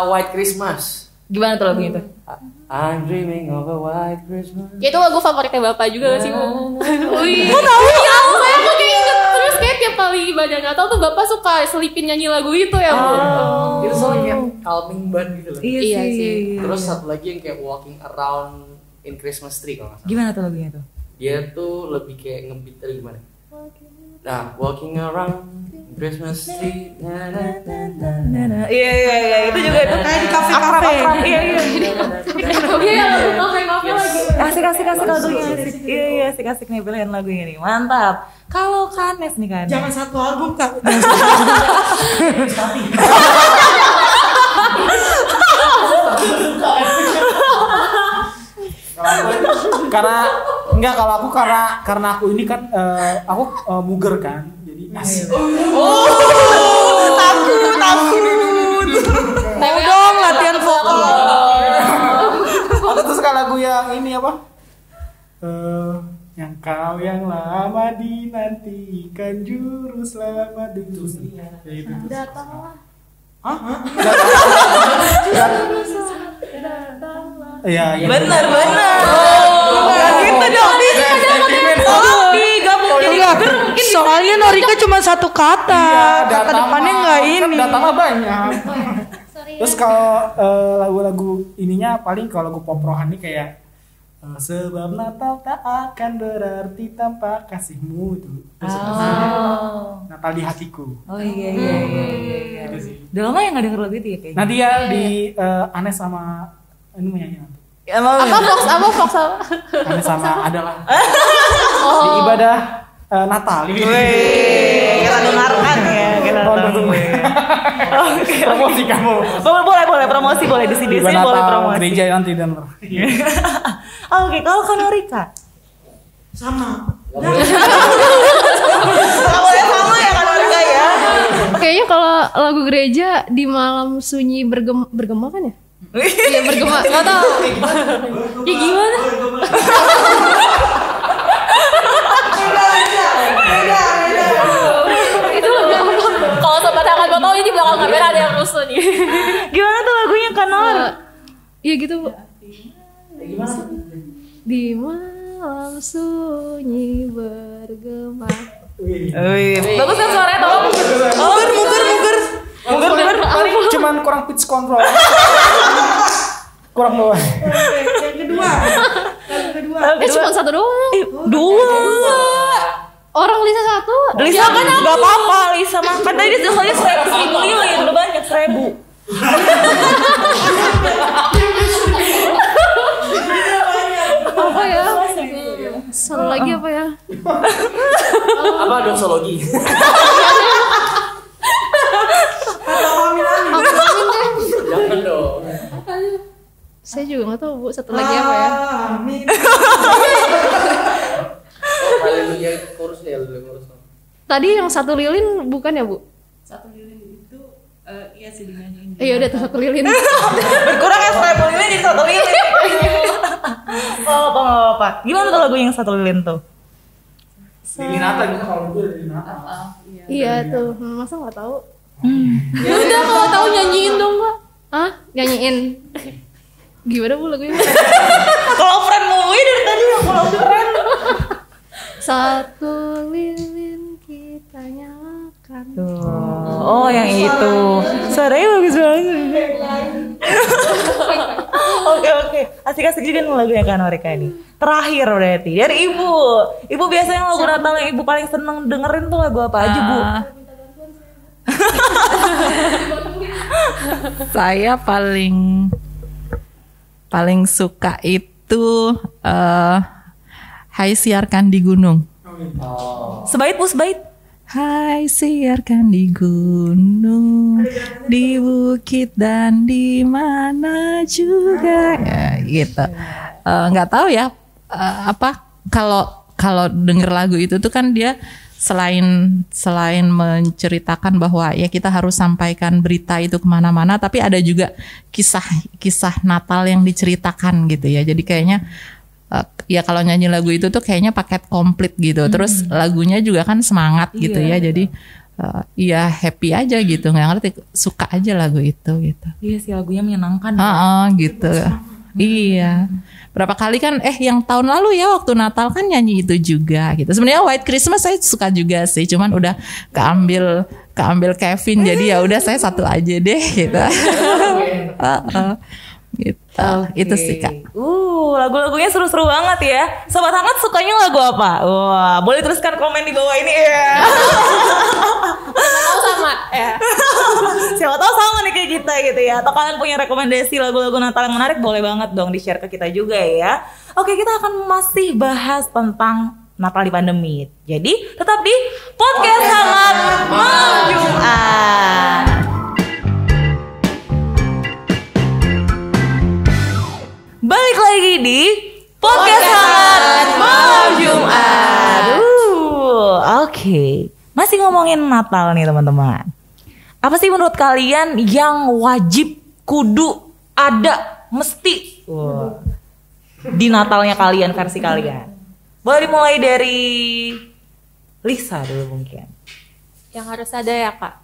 White Christmas. Gimana tuh lagunya itu? I'm dreaming of a white Christmas. Ya, itu lagu favoritnya Bapak juga gak sih, Bu? Wih. Kok tahu? Ya, saya kok kayak inget terus kayak tiap kali ibadah Natal tuh Bapak suka selipin nyanyi lagu itu ya, Bu. Itu soalnya kayak calming banget gitu loh. Iya sih. Terus satu lagi yang kayak walking around in Christmas tree kalau nggak salah. Gimana tuh lagunya tuh? Dia tuh lebih kayak ngebeat dari gimana? Nah, walking around in Christmas tree. Iya, itu juga itu Kayak di kafe-kafe. Iya. Iya, kafe-kafe lagi. Asik lagunya asik. Iya, asik nih pilihan lagunya nih. Mantap. Kalau Kanes nih kan. Jangan satu album Kak. Karena aku ini kan aku muger kan. Jadi Takut. Mau dong latihan vokal. aku tuh suka lagu yang ini apa? Yang kau yang lama dinantikan juru selamat itu. Datanglah. Iya. Bener. Gitu dong. Digabung jadi mungkin. Soalnya Norika cuma satu kata. Kata depannya nggak ini. Datangnya banyak. Terus kalau lagu-lagu ininya paling kalau lagu pop rohani kayak sebab Natal tak akan berarti tanpa kasihmu itu. Natal di hatiku. Oh iya. Itu sih. Udah lama ya nggak denger lagu itu ya kayaknya. Nanti ya di Anes sama ini mau nyanyi nanti. Apa Fox? Anes sama adalah di ibadah Natal. Kita dengarkan ya. Oke. Promosi kamu. Boleh promosi boleh di sini Ibadah boleh Natal promosi. gereja nanti dan. Oke, kalau Kanorika Sama. boleh sama ya Kanorika ya. Kayaknya kalau lagu gereja di malam sunyi bergema kan ya? Iya bergema, nggak tahu. Ya gimana? Itu kalau sobat hangat mau tahu ini di belakang kamera ada yang rusuh nih. Gimana tuh lagunya Kanor? Iya gitu. Di malam sunyi bergema. Bagus kan suaranya tolong. Muger. Cuman kurang pitch control. Kurang bawah. Yang kedua. Cuma satu doang. Dua. Orang Lisa satu. Lisa kan nggak apa-apa, Lisa makan tadi soalnya 100.000 lilin udah banyak 1.000. Apa ya? Satu lagi apa ya? Apa doksologi? Jangan dong. Saya juga nggak tahu Bu. Satu lagi apa ya? Haleluya kurus ya, haleluya kurus. Tadi yang satu lilin bukan ya Bu? Satu lilin itu iya sih dinyanyiin. Iya udah satu lilin. Berkurang ya 1.000 lilin jadi 1 lilin. Nggak apa. Gimana tuh lagu yang 1 lilin tuh? Lilin Natal bisa kalau gue Lilin Natal. Iya tuh. Masa nggak tahu? Ya udah kalau tahu nyanyiin dong Kak. Hah? Nyanyiin. Gimana Bu lagunya? Kalau friend mulu ya dari tadi yang kalau friend. Satu lilin kita nyalakan. Oh yang itu. Suaranya bagus banget. Oke. Asik-asik juga nih lagunya Kak Norika ini. Terakhir berarti dari Ibu. Ibu biasanya lagu Natal yang Ibu paling seneng dengerin tuh lagu apa aja Bu? Saya paling suka itu Hai siarkan di gunung. Sebaik Bu, sebaik. Hai siarkan di gunung, di bukit dan di mana juga, ya, gitu. Nggak tahu ya apa kalau denger lagu itu tuh kan dia selain menceritakan bahwa ya kita harus sampaikan berita itu kemana-mana, tapi ada juga kisah Natal yang diceritakan gitu ya. Jadi kayaknya ya kalau nyanyi lagu itu tuh kayaknya paket komplit gitu. Terus lagunya juga kan semangat gitu ya. Jadi ya happy aja gitu, nggak ngerti, suka aja lagu itu gitu. Iya sih lagunya menyenangkan. Gitu. Iya. Berapa kali kan yang tahun lalu ya waktu Natal kan nyanyi itu juga gitu. Sebenarnya White Christmas saya suka juga sih, cuman udah keambil Kevin jadi ya udah saya satu aja deh gitu. Gitu. Itu sih Kak. Lagu-lagunya seru-seru banget ya. Sobat Hangat sukanya lagu apa? Wah, boleh teruskan komen di bawah ini ya. Tahu sama ya. Siapa tahu sama nih kayak kita gitu ya. Atau kalian punya rekomendasi lagu-lagu Natal yang menarik, boleh banget dong di-share ke kita juga ya. Oke, kita akan masih bahas tentang Natal di pandemi. Jadi tetap di Podcast Hangat Malam Jumat. Balik lagi di Podcast Hangat Malam Jumat. Oke. Masih ngomongin Natal nih teman-teman. Apa sih menurut kalian yang wajib kudu ada mesti di Natalnya kalian, versi kalian? Boleh dimulai dari Lisa dulu mungkin. Yang harus ada ya Kak.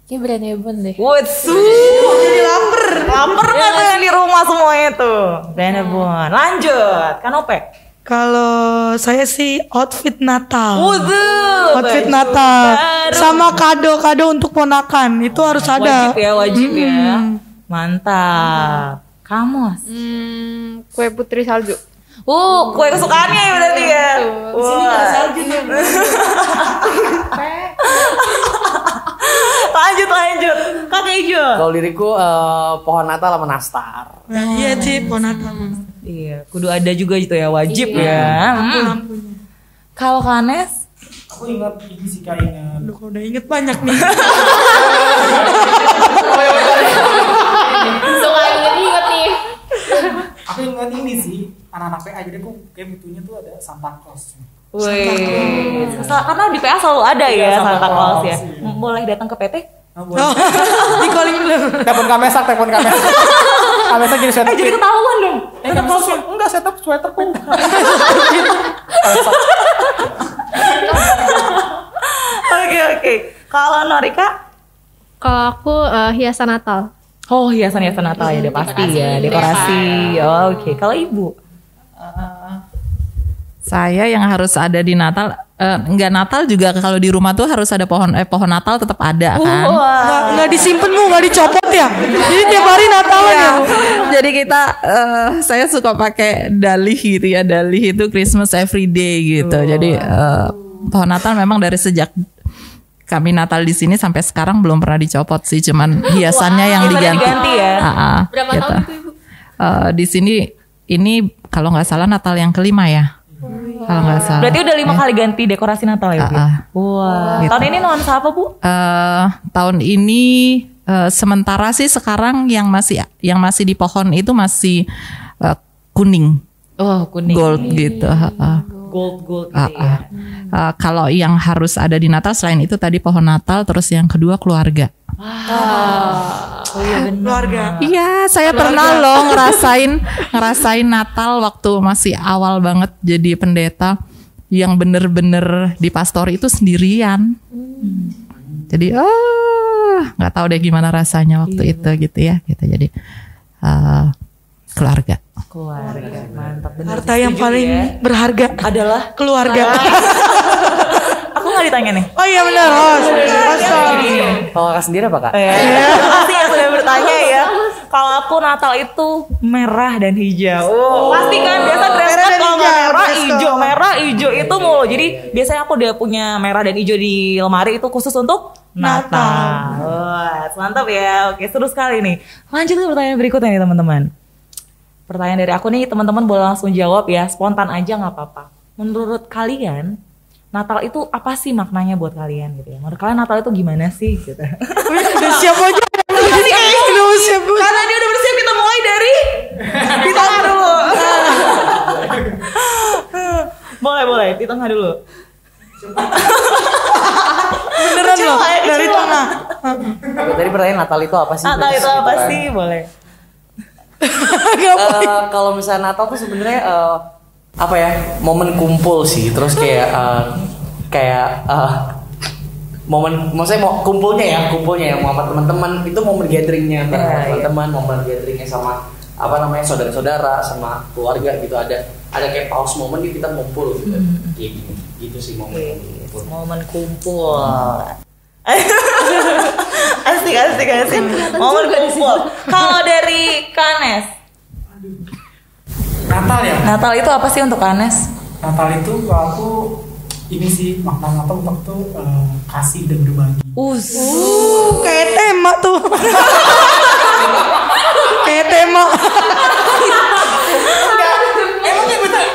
Kayak brand Ebon deh. Jadi lapar nggak tuh yang di rumah semuanya tuh. Brand Ebon. Lanjut, Kanope. Kalau saya sih outfit Natal. Outfit Baju Natal baru. sama kado-kado untuk ponakan itu harus ada. Wajib ya. Mantap. Kamos. Kue putri salju. Kue kesukaannya ya berarti ya. Lanjut. Kakak Ijo. Kalau diriku pohon Natal sama nastar. Iya sih ponakan. Iya, kudu ada juga gitu ya, wajib ya. Lampu-lampunya. Kalau Kanes? Aku ingat ini sih Kak, ingat. Aduh, kalau udah inget banyak nih. Suka inget nih. Aku ingat ini sih, anak-anak PA, jadi aku kayak butuhnya tuh ada Santa Claus. Wih, karena di PA selalu ada Iya, ya Santa Santa Claus ya. Claus, iya. Boleh datang ke PT? Di calling dulu. Telepon Kamesak. Kamesak jadi setup. Jadi ketahuan dong. Enggak setup sweater pun. Oke. Kalau Norika? Kalau aku hiasan Natal. Oh, hiasan Natal ya, udah pasti ya, dekorasi. Oke. Kalau Ibu? Saya yang harus ada di Natal, nggak Natal juga kalau di rumah tuh harus ada pohon Natal tetap ada kan. Nggak disimpan Bu, nggak dicopot ya. Jadi tiap hari Natalan ya. Jadi kita, saya suka pakai dalih gitu ya. Dalih itu Christmas every day gitu. Jadi pohon Natal memang dari sejak kami Natal di sini sampai sekarang belum pernah dicopot sih. Cuman hiasannya yang diganti ya. Berapa gitu. tahun itu Ibu? Di sini ini kalau nggak salah Natal yang kelima ya. Kalau nggak salah. Berarti udah 5 kali ganti dekorasi Natal ya, Bu? Wah. Gitu. Tahun ini nuansa apa, Bu? Tahun ini sementara sih sekarang yang masih di pohon itu masih kuning. Oh, kuning. Gold gitu. Gold gitu ya. Kalau yang harus ada di Natal selain itu tadi pohon Natal, terus yang kedua keluarga. Oh iya benar. Keluarga. Iya, saya pernah loh ngerasain Natal waktu masih awal banget jadi pendeta yang bener-bener di pastori itu sendirian. Jadi nggak tahu deh gimana rasanya waktu itu gitu ya. Gitu. Jadi keluarga. Keluarga, mantap benar. Harta yang paling berharga adalah keluarga. Aku nggak ditanya nih. Oh iya benar, host. Kalau kakak sendiri apa kak? Terima kasih yang sudah bertanya ya. Kalau aku Natal itu merah dan hijau. Pasti kan biasa dress code kalau nggak merah hijau itu mulu. Jadi biasanya aku udah punya merah dan hijau di lemari itu khusus untuk Natal. Wah, mantap ya. Oke, seru sekali nih. Lanjut ke pertanyaan berikutnya nih teman-teman. Pertanyaan dari aku nih, teman-teman boleh langsung jawab ya, spontan aja nggak apa-apa. Menurut kalian Natal itu apa sih maknanya buat kalian gitu ya? Menurut kalian Natal itu gimana sih gitu? Udah siap aja. Udah siap. Karena dia udah bersiap, kita mulai dari di tengah dulu. boleh di tengah dulu. Beneran loh, dari tengah. Tadi pertanyaan Natal itu apa sih? Natal itu apa sih? Boleh. Kalau misalnya Natal tuh sebenarnya apa ya, momen kumpul sih, terus kayak momen, maksudnya mau kumpulnya ya mau sama teman-teman, itu momen gatheringnya teman-teman, momen gatheringnya sama apa namanya saudara-saudara sama keluarga gitu, ada kayak pause momen gitu, kita ngumpul gitu sih momen kumpul. Asik. Momen kumpul. Kalau dari Kanes, Natal itu apa sih untuk Kanes? Natal itu kalau aku ini sih, makna Natal untuk tuh kasih dan berbagi. Kayak tema tuh. Kayak tema. Emangnya betul.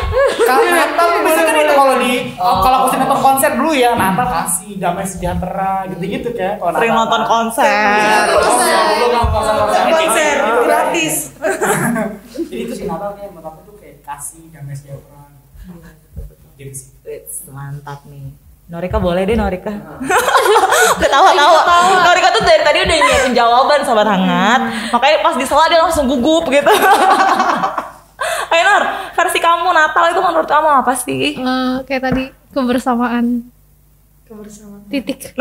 Kalau Natal tuh biasanya kan kalau kalau aku sih nonton konser dulu ya, Natal kasih damai sejahtera gitu kayak. Sering nonton konser. Konser gratis. Jadi itu sih Natal nih, menurut aku tuh kayak kasih damai sejahtera. Gitu sih. Mantap nih. Norika boleh deh Norika. Ketawa-tawa. Norika tuh dari tadi udah nyiapin jawaban sahabat hangat. Makanya pas disela dia langsung gugup gitu. Ayo Nor, versi kamu Natal itu menurut kamu apa sih? Kayak tadi kebersamaan. Titik.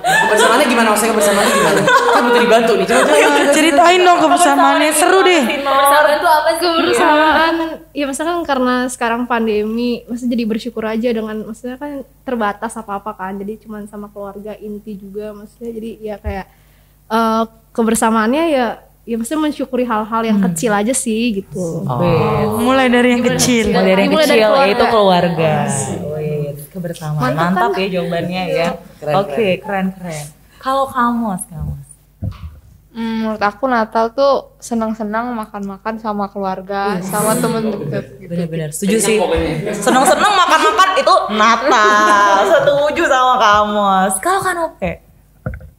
Kebersamaannya gimana? Maksudnya kebersamaannya gimana? Kan butuh dibantu nih. Coba Ceritain dong kebersamaannya, seru deh. Kebersamaan itu apa sih? Kebersamaan ya misalkan karena sekarang pandemi, maksudnya jadi bersyukur aja dengan, maksudnya kan terbatas apa-apa kan, jadi cuman sama keluarga inti juga, maksudnya jadi ya kayak kebersamaannya ya maksudnya mensyukuri hal-hal yang kecil aja sih gitu. Mulai dari yang kecil. Mulai dari yang Dimulai dari kecil keluarga. yaitu keluarga. Kebersamaan. Mantap ya jawabannya ya. Oke, keren. Kalau kamu, Menurut aku Natal tuh senang-senang makan-makan sama keluarga, sama temen deket gitu. benar-benar setuju sih. Senang-senang makan-makan itu Natal. Setuju sama kamu. Kalau kan oke.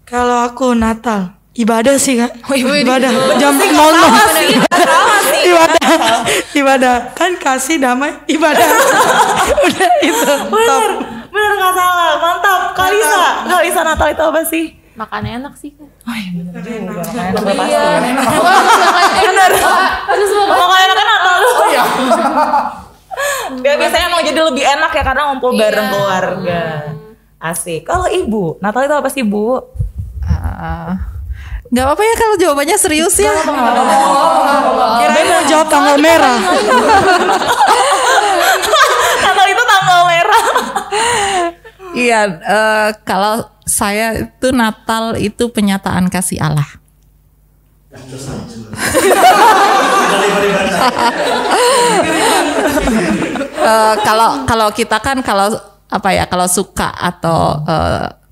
Kalau aku Natal ibadah sih Kak. Ibadah jam 00. Ibadah kan kasih damai ibadah. Udah itu. Bener nggak salah. Mantap. Kalisa Natal itu apa sih? Makannya enak sih kan. Oh iya bener juga. Bener. Makan enak kan Natal. Oh iya. Biasanya emang jadi lebih enak ya karena ngumpul bareng keluarga. Asik. Kalau ibu, Natal itu apa sih Bu? Nggak apa-apa ya kalau jawabannya serius ya. Kirain mau jawab tanggal merah. Natal itu tanggal merah. Iya, kalau saya itu Natal itu penyataan kasih Allah. Kalau kita kan kalau suka atau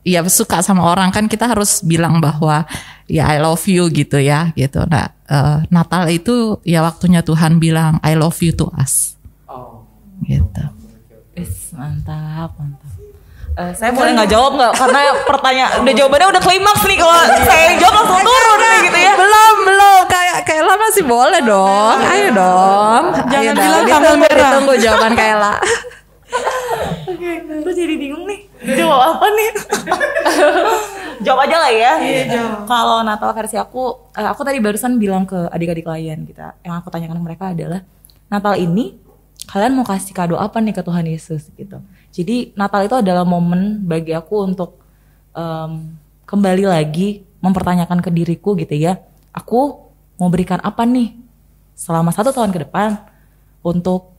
ya suka sama orang kan kita harus bilang bahwa ya I love you gitu ya gitu. Nah, Natal itu ya waktunya Tuhan bilang I love you to us. Gitu. Mantap. Saya boleh nggak jawab nggak? Karena pertanyaan jawabannya udah klimaks nih. Kalau saya yang jawab langsung turun nih gitu ya. Belum. Kaila masih boleh dong. Ayo dong. Jangan bilang tanggal merah. Ditunggu jawaban Kaila. Oke, terus jadi bingung nih. Jawab apa nih? Jawab aja lah ya. Kalau Natal versi aku tadi barusan bilang ke adik-adik klien kita. Yang aku tanyakan ke mereka adalah Natal ini kalian mau kasih kado apa nih ke Tuhan Yesus gitu. Jadi Natal itu adalah momen bagi aku untuk kembali lagi mempertanyakan ke diriku gitu ya. Aku mau berikan apa nih selama 1 tahun ke depan untuk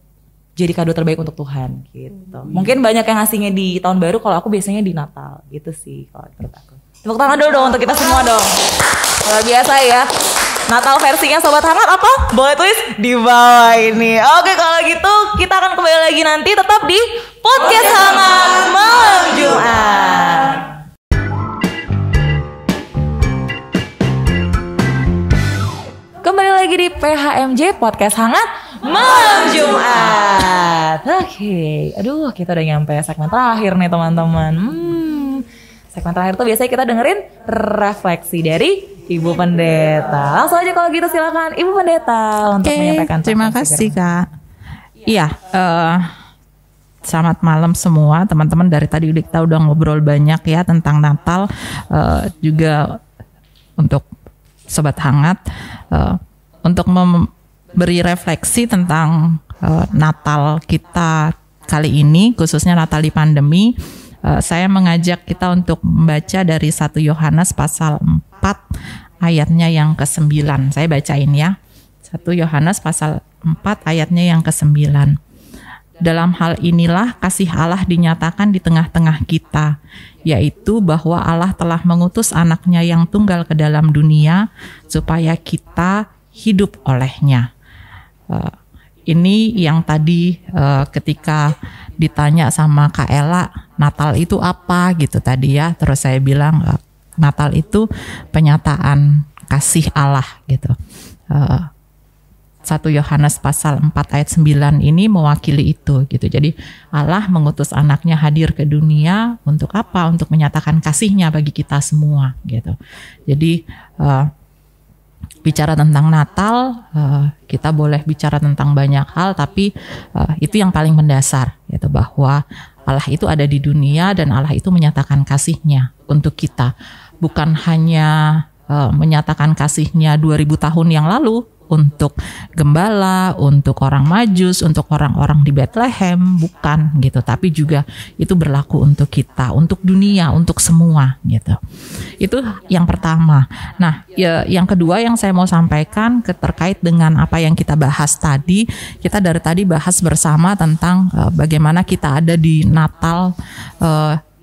jadi kado terbaik untuk Tuhan gitu. Mungkin banyak yang ngasihnya di tahun baru, kalau aku biasanya di Natal gitu sih kalau menurut aku. Tepuk tangan dulu dong untuk kita semua dong. Luar biasa ya. Natal versinya Sobat Hangat apa? Boleh tulis di bawah ini. Oke, kalau gitu kita akan kembali lagi nanti tetap di Podcast Hangat Malam Jumat. Kembali lagi di PHMJ Podcast Hangat Malam Jumat. Oke, aduh kita udah nyampe segmen terakhir nih teman-teman. Segmen terakhir tuh biasanya kita dengerin refleksi dari Ibu Pendeta. Langsung aja kalau gitu silakan Ibu Pendeta untuk menyampaikan. Terima kasih Kak. Iya, selamat malam semua teman-teman. Dari tadi kita udah ngobrol banyak ya tentang Natal, juga untuk Sobat Hangat, untuk memberi refleksi tentang Natal kita kali ini, khususnya Natal di pandemi. Saya mengajak kita untuk membaca dari 1 Yohanes pasal 4 ayatnya yang ke-9. Saya bacain ya. 1 Yohanes pasal 4 ayatnya yang ke-9. Dalam hal inilah kasih Allah dinyatakan di tengah-tengah kita, yaitu bahwa Allah telah mengutus anaknya yang tunggal ke dalam dunia supaya kita hidup olehnya. Ini yang tadi ketika ditanya sama Kak Ella, Natal itu apa gitu tadi ya. Terus saya bilang Natal itu penyataan kasih Allah gitu. 1 Yohanes pasal 4 ayat 9 ini mewakili itu gitu. Jadi Allah mengutus anaknya hadir ke dunia untuk apa? Untuk menyatakan kasihnya bagi kita semua gitu. Jadi bicara tentang Natal, kita boleh bicara tentang banyak hal, tapi itu yang paling mendasar, yaitu bahwa Allah itu ada di dunia dan Allah itu menyatakan kasihnya untuk kita. Bukan hanya menyatakan kasihnya 2000 tahun yang lalu untuk gembala, untuk orang Majus, untuk orang-orang di Bethlehem, bukan gitu, tapi juga itu berlaku untuk kita, untuk dunia, untuk semua gitu. Itu yang pertama. Nah, yang kedua yang saya mau sampaikan terkait dengan apa yang kita bahas tadi. Kita dari tadi bahas bersama tentang bagaimana kita ada di Natal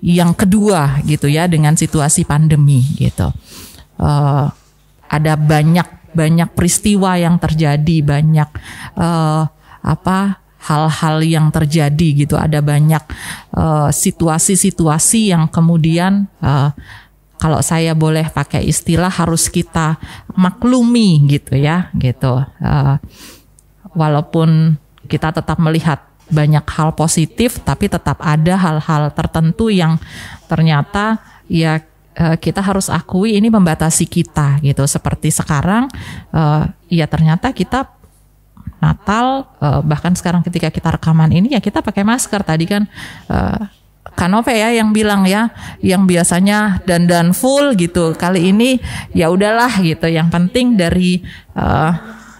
yang kedua gitu ya, dengan situasi pandemi gitu. Ada banyak peristiwa yang terjadi, banyak hal-hal yang terjadi gitu. Ada banyak situasi-situasi yang kemudian kalau saya boleh pakai istilah harus kita maklumi gitu ya gitu. Walaupun kita tetap melihat banyak hal positif, tapi tetap ada hal-hal tertentu yang ternyata ya kita harus akui ini membatasi kita gitu. Seperti sekarang ya ternyata kita Natal bahkan sekarang ketika kita rekaman ini ya kita pakai masker. Tadi kan Kanope ya yang bilang ya, yang biasanya dandan full gitu, kali ini ya udahlah gitu, yang penting dari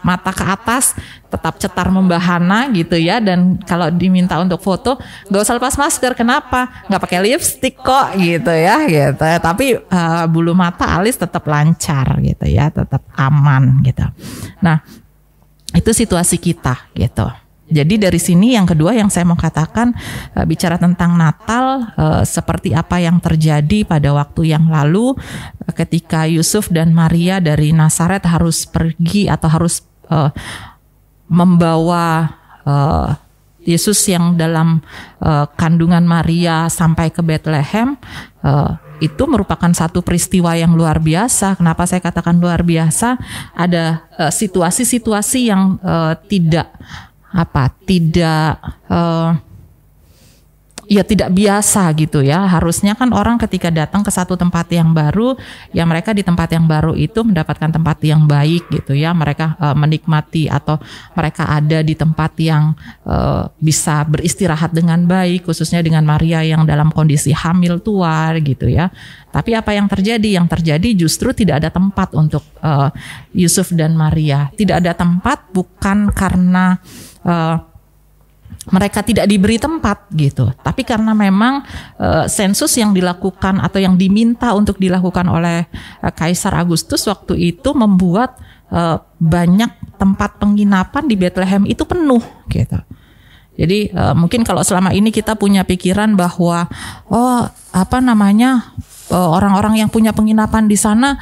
mata ke atas tetap cetar membahana gitu ya. Dan kalau diminta untuk foto gak usah lepas masker. Kenapa? Gak pakai lipstick kok gitu ya gitu. Tapi bulu mata, alis tetap lancar gitu ya, tetap aman gitu. Nah, Itu situasi kita gitu. Jadi dari sini yang kedua yang saya mau katakan, bicara tentang Natal, seperti apa yang terjadi pada waktu yang lalu ketika Yusuf dan Maria dari Nazaret harus pergi atau harus membawa Yesus yang dalam kandungan Maria sampai ke Bethlehem. Itu merupakan satu peristiwa yang luar biasa. Kenapa saya katakan luar biasa? Ada situasi-situasi yang tidak biasa gitu ya. Harusnya kan orang ketika datang ke satu tempat yang baru, ya mereka di tempat yang baru itu mendapatkan tempat yang baik gitu ya. Mereka menikmati atau mereka ada di tempat yang bisa beristirahat dengan baik, khususnya dengan Maria yang dalam kondisi hamil tua gitu ya. Tapi apa yang terjadi? Yang terjadi justru tidak ada tempat untuk Yusuf dan Maria. Tidak ada tempat bukan karena mereka tidak diberi tempat gitu, tapi karena memang sensus yang dilakukan atau yang diminta untuk dilakukan oleh Kaisar Agustus waktu itu membuat banyak tempat penginapan di Bethlehem itu penuh gitu. Jadi mungkin kalau selama ini kita punya pikiran bahwa orang-orang yang punya penginapan di sana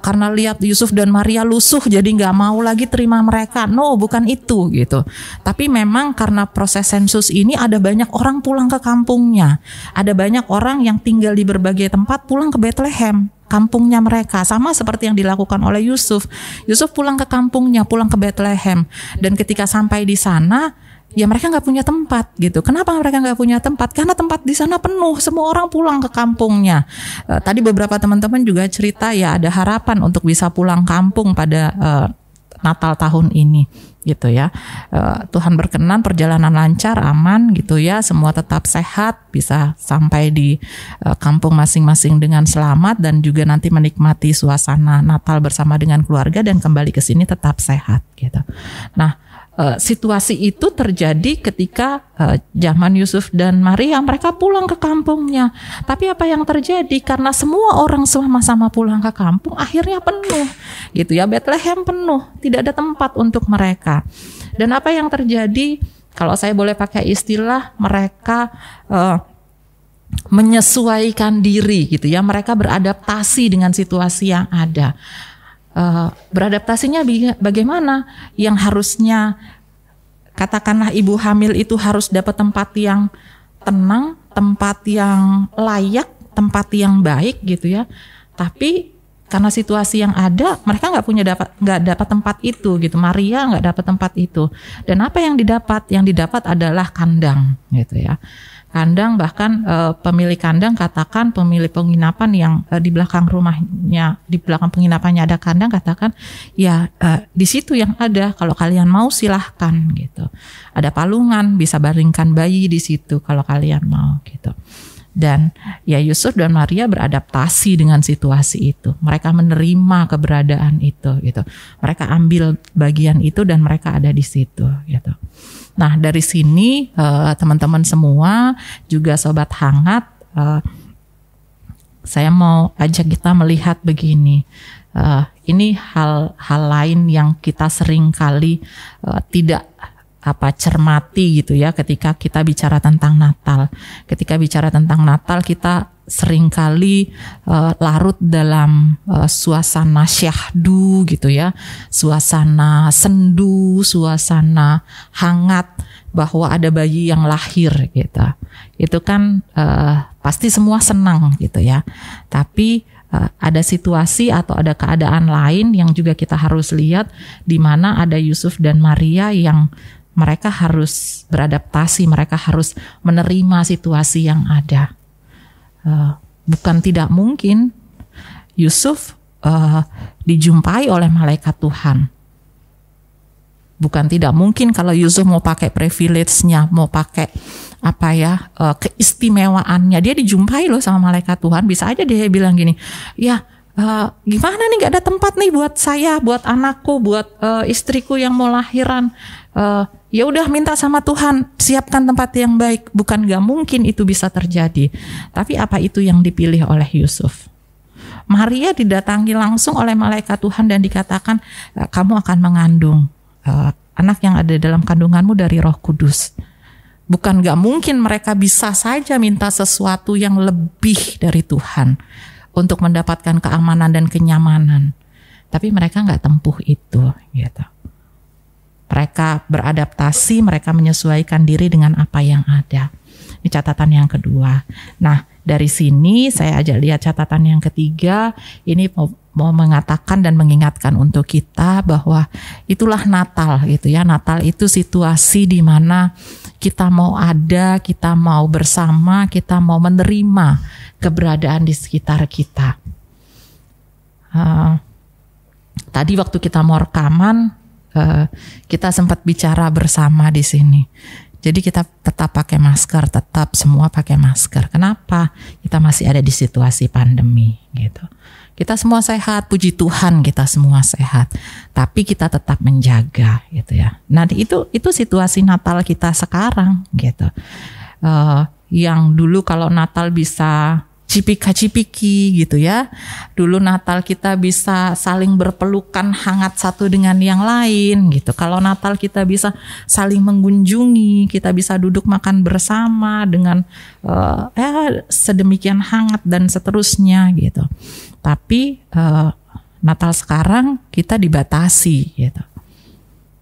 karena lihat Yusuf dan Maria lusuh jadi nggak mau lagi terima mereka. No, bukan itu gitu. Tapi memang karena proses sensus ini ada banyak orang pulang ke kampungnya. Ada banyak orang yang tinggal di berbagai tempat pulang ke Bethlehem, kampungnya mereka. Sama seperti yang dilakukan oleh Yusuf. Yusuf pulang ke kampungnya, pulang ke Bethlehem. Dan ketika sampai di sana, ya mereka nggak punya tempat gitu. Kenapa mereka nggak punya tempat? Karena tempat di sana penuh, semua orang pulang ke kampungnya. Tadi beberapa teman-teman juga cerita ya ada harapan untuk bisa pulang kampung pada Natal tahun ini gitu ya. Tuhan berkenan perjalanan lancar, aman gitu ya. Semua tetap sehat, bisa sampai di kampung masing-masing dengan selamat dan juga nanti menikmati suasana Natal bersama dengan keluarga dan kembali ke sini tetap sehat gitu. Nah, situasi itu terjadi ketika zaman Yusuf dan Maria, mereka pulang ke kampungnya. Tapi apa yang terjadi? Karena semua orang sama-sama pulang ke kampung, akhirnya penuh gitu ya. Bethlehem penuh, tidak ada tempat untuk mereka. Dan apa yang terjadi? Kalau saya boleh pakai istilah, mereka menyesuaikan diri gitu ya. Mereka beradaptasi dengan situasi yang ada. Beradaptasinya bagaimana? Yang harusnya katakanlah ibu hamil itu harus dapat tempat yang tenang, tempat yang layak, tempat yang baik gitu ya. Tapi karena situasi yang ada, mereka nggak dapat tempat itu gitu. Maria nggak dapat tempat itu. Dan apa yang didapat? Yang didapat adalah kandang gitu ya. Kandang, bahkan pemilik kandang katakan, pemilik penginapan yang di belakang rumahnya, di belakang penginapannya ada kandang, katakan ya di situ yang ada, kalau kalian mau silahkan gitu. Ada palungan, bisa baringkan bayi di situ kalau kalian mau gitu. Dan ya Yusuf dan Maria beradaptasi dengan situasi itu. Mereka menerima keberadaan itu gitu. Mereka ambil bagian itu dan mereka ada di situ gitu. Nah, dari sini teman-teman semua, juga sobat hangat, saya mau ajak kita melihat begini. Ini hal lain yang kita sering kali tidak cermati gitu ya ketika kita bicara tentang Natal. Ketika bicara tentang Natal, kita seringkali larut dalam suasana syahdu gitu ya, suasana sendu, suasana hangat bahwa ada bayi yang lahir gitu. Itu kan pasti semua senang gitu ya. Tapi ada situasi atau ada keadaan lain yang juga kita harus lihat, di mana ada Yusuf dan Maria yang mereka harus beradaptasi, mereka harus menerima situasi yang ada. Bukan tidak mungkin Yusuf dijumpai oleh malaikat Tuhan. Bukan tidak mungkin kalau Yusuf mau pakai privilege-nya, mau pakai keistimewaannya, dia dijumpai loh sama malaikat Tuhan. Bisa aja dia bilang gini, ya gimana nih, gak ada tempat nih buat saya, buat anakku, buat istriku yang mau lahiran. Ya udah, minta sama Tuhan, siapkan tempat yang baik. Bukan gak mungkin itu bisa terjadi. Tapi apa itu yang dipilih oleh Yusuf? Maria didatangi langsung oleh malaikat Tuhan dan dikatakan, kamu akan mengandung anak yang ada dalam kandunganmu dari Roh Kudus. Bukan gak mungkin mereka bisa saja minta sesuatu yang lebih dari Tuhan untuk mendapatkan keamanan dan kenyamanan. Tapi mereka gak tempuh itu gitu. Mereka beradaptasi, mereka menyesuaikan diri dengan apa yang ada. Ini catatan yang kedua. Nah, dari sini saya ajak lihat catatan yang ketiga. Ini mau mengatakan dan mengingatkan untuk kita bahwa itulah Natal gitu ya. Natal itu situasi di mana kita mau ada, kita mau bersama, kita mau menerima keberadaan di sekitar kita. Tadi waktu kita mau rekaman, kita sempat bicara bersama di sini. Jadi kita tetap pakai masker, tetap semua pakai masker. Kenapa? Kita masih ada di situasi pandemi gitu. Kita semua sehat, puji Tuhan kita semua sehat. Tapi kita tetap menjaga gitu ya. Nah itu situasi Natal kita sekarang gitu. Yang dulu kalau Natal bisa cipika-cipiki gitu ya. Dulu Natal kita bisa saling berpelukan hangat satu dengan yang lain gitu. Kalau Natal kita bisa saling mengunjungi, kita bisa duduk makan bersama dengan sedemikian hangat dan seterusnya gitu. Tapi Natal sekarang kita dibatasi gitu.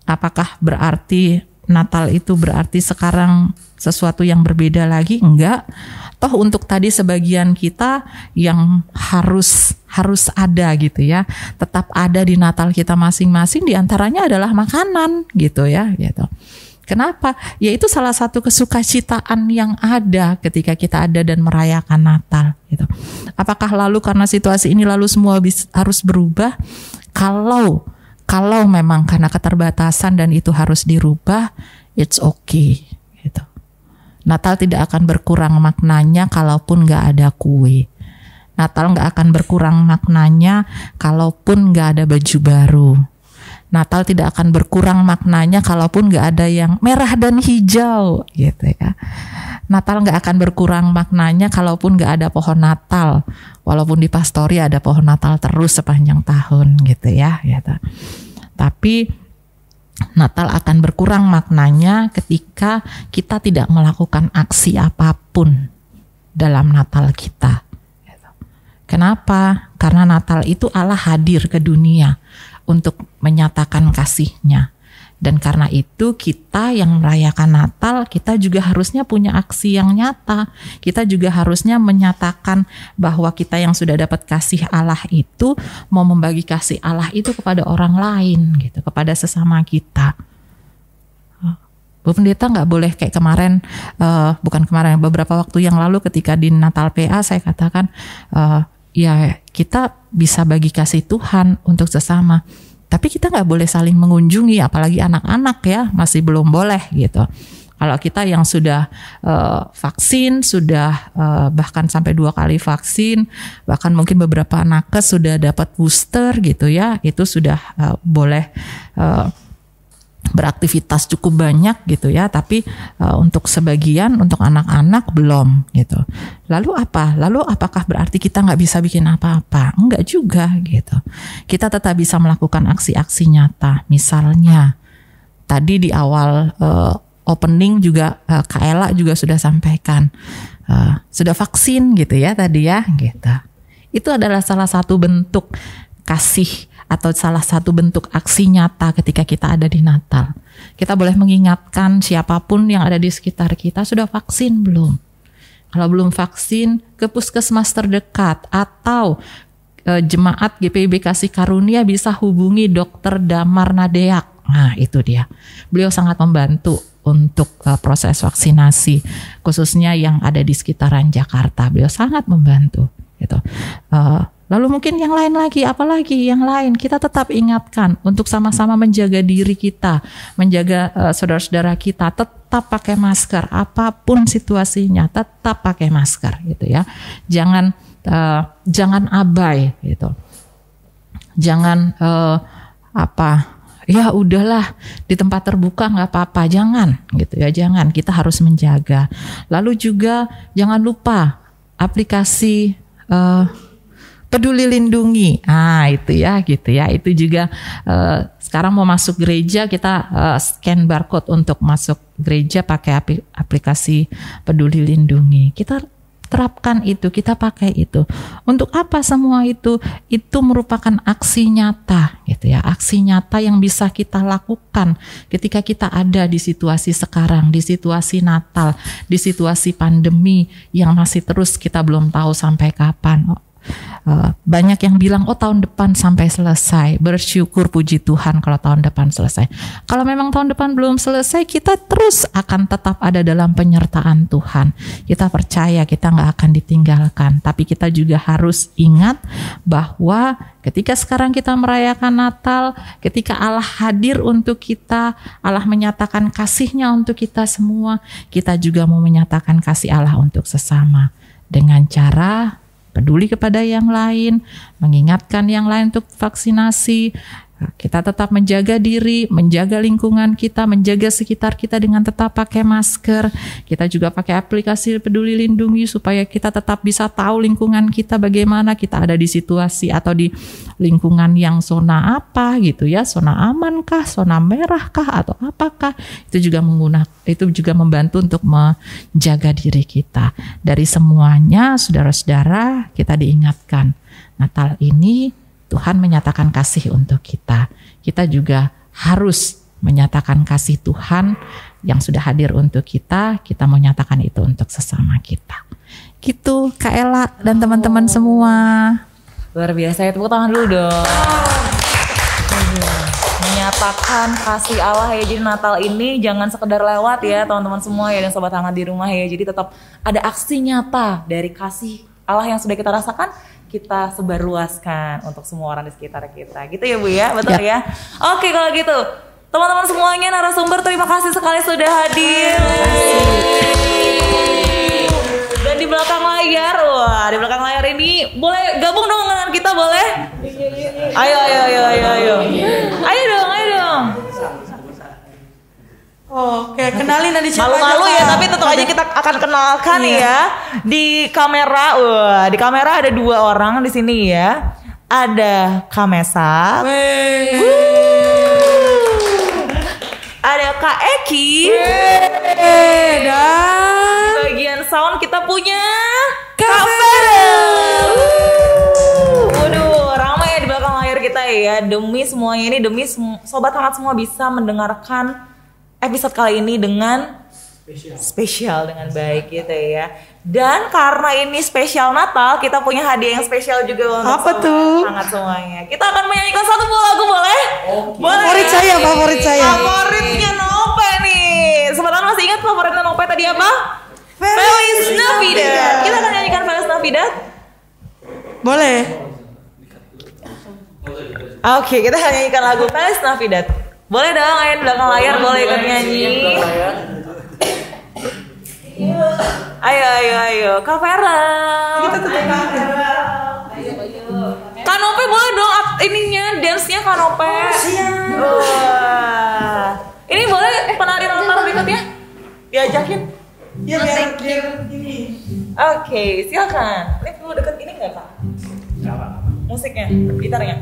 Apakah berarti Natal itu berarti sekarang sesuatu yang berbeda lagi? Enggak. Toh untuk tadi sebagian kita yang harus ada gitu ya, tetap ada di Natal kita masing-masing, diantaranya adalah makanan gitu ya gitu. Kenapa? Ya itu salah satu kesukacitaan yang ada ketika kita ada dan merayakan Natal gitu. Apakah lalu karena situasi ini lalu semua harus berubah? Kalau memang karena keterbatasan dan itu harus dirubah, it's okay gitu. Natal tidak akan berkurang maknanya kalaupun gak ada kue. Natal gak akan berkurang maknanya kalaupun gak ada baju baru. Natal tidak akan berkurang maknanya kalaupun gak ada yang merah dan hijau gitu ya. Natal gak akan berkurang maknanya kalaupun gak ada pohon Natal. Walaupun di pastori ada pohon Natal terus sepanjang tahun gitu ya gitu. Tapi Natal akan berkurang maknanya ketika kita tidak melakukan aksi apapun dalam Natal kita. Kenapa? Karena Natal itu Allah hadir ke dunia untuk menyatakan kasih-Nya. Dan karena itu kita yang merayakan Natal, kita juga harusnya punya aksi yang nyata. Kita juga harusnya menyatakan bahwa kita yang sudah dapat kasih Allah itu mau membagi kasih Allah itu kepada orang lain gitu, kepada sesama kita. Bu Pendeta nggak boleh kayak kemarin, beberapa waktu yang lalu ketika di Natal PA saya katakan ya kita bisa bagi kasih Tuhan untuk sesama. Tapi kita nggak boleh saling mengunjungi, apalagi anak-anak ya, masih belum boleh gitu. Kalau kita yang sudah vaksin, sudah bahkan sampai 2 kali vaksin, bahkan mungkin beberapa nakes sudah dapat booster gitu ya, itu sudah boleh beraktivitas cukup banyak gitu ya. Tapi untuk sebagian, untuk anak-anak belum gitu. Lalu apa? Lalu apakah berarti kita nggak bisa bikin apa-apa? Enggak juga gitu. Kita tetap bisa melakukan aksi-aksi nyata. Misalnya tadi di awal opening juga Kak Ella juga sudah sampaikan sudah vaksin gitu ya tadi ya gitu. Itu adalah salah satu bentuk kasih atau salah satu bentuk aksi nyata ketika kita ada di Natal. Kita boleh mengingatkan siapapun yang ada di sekitar kita, sudah vaksin belum? Kalau belum vaksin, ke puskesmas terdekat atau jemaat GPIB Kasih Karunia bisa hubungi Dr. Damar Nadeak. Nah itu dia. Beliau sangat membantu untuk proses vaksinasi, khususnya yang ada di sekitaran Jakarta. Beliau sangat membantu gitu. Lalu mungkin yang lain lagi, apalagi yang lain, kita tetap ingatkan untuk sama-sama menjaga diri kita, menjaga saudara-saudara kita, tetap pakai masker, apapun situasinya, tetap pakai masker gitu ya. Jangan abai gitu. Jangan ya udahlah di tempat terbuka nggak apa-apa, jangan gitu ya, jangan. Kita harus menjaga. Lalu juga jangan lupa aplikasi Peduli Lindungi. Itu ya gitu ya. Itu juga sekarang mau masuk gereja kita scan barcode untuk masuk gereja pakai aplikasi Peduli Lindungi. Kita terapkan itu, kita pakai itu. Untuk apa semua itu? Itu merupakan aksi nyata gitu ya. Aksi nyata yang bisa kita lakukan ketika kita ada di situasi sekarang, di situasi Natal, di situasi pandemi yang masih terus kita belum tahu sampai kapan. Banyak yang bilang tahun depan sampai selesai. Bersyukur puji Tuhan kalau tahun depan selesai. Kalau memang tahun depan belum selesai, kita terus akan tetap ada dalam penyertaan Tuhan. Kita percaya kita gak akan ditinggalkan. Tapi kita juga harus ingat bahwa ketika sekarang kita merayakan Natal, ketika Allah hadir untuk kita, Allah menyatakan kasih-Nya untuk kita semua, kita juga mau menyatakan kasih Allah untuk sesama dengan cara peduli kepada yang lain, mengingatkan yang lain untuk vaksinasi. Kita tetap menjaga diri, menjaga lingkungan kita, menjaga sekitar kita dengan tetap pakai masker. Kita juga pakai aplikasi Peduli Lindungi supaya kita tetap bisa tahu lingkungan kita bagaimana, kita ada di situasi atau di lingkungan yang zona apa gitu ya, zona aman kah, zona merah kah atau apakah. Itu juga membantu untuk menjaga diri kita. Dari semuanya saudara-saudara, kita diingatkan Natal ini Tuhan menyatakan kasih untuk kita. Kita juga harus menyatakan kasih Tuhan yang sudah hadir untuk kita. Kita mau nyatakan itu untuk sesama kita. Gitu Kak Ella dan teman-teman semua. Luar biasa ya, tepuk tangan dulu dong. Menyatakan kasih Allah ya. Jadi Natal ini jangan sekedar lewat ya teman-teman semua ya, dan sobat hangat di rumah ya. Jadi tetap ada aksi nyata dari kasih Allah yang sudah kita rasakan, kita sebarluaskan untuk semua orang di sekitar kita. Gitu ya Bu ya, betul ya? Oke kalau gitu, teman-teman semuanya, narasumber terima kasih sekali sudah hadir. Dan di belakang layar, di belakang layar ini boleh gabung dong dengan kita, boleh? Ayo. Ayo dong. Oke, kenalin tadi siapa? Malu-malu ya, tapi tentu aja kita akan kenalkan ya di kamera. Di kamera ada 2 orang di sini ya. Ada Kamesa. Ada Kak Eki. Dan bagian sound kita punya Kak Vera. Waduh, ramai ya di belakang layar kita ya. Demi semuanya ini, demi sobat hangat semua bisa mendengarkan episode kali ini dengan spesial dengan baik gitu ya. Dan karena ini spesial Natal, kita punya hadiah yang spesial juga untuk apa tuh? Hangat semuanya. Kita akan menyanyikan satu buah lagu, boleh? Boleh. Favorit saya. Favoritnya Nope nih. Sebentar masih ingat favoritnya Nope tadi apa? Feliz Navidad. Kita akan nyanyikan Feliz Navidad. Boleh. Oke, kita akan nyanyikan lagu Feliz Navidad. Boleh dong, ayo di belakang layar boleh ikut nyanyi. Ayo, Kak Vera. Kita tetap Kanope boleh dong ininya, dance-nya Kanope. Ini boleh penari latar berikutnya? Diajakin? Iya biar ini. Oke, silakan. Ini perlu deket ini nggak Kak? Musiknya, gitarnya.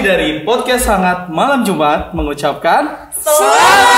Kami dari Podcast Hangat Malam Jumat mengucapkan Selamat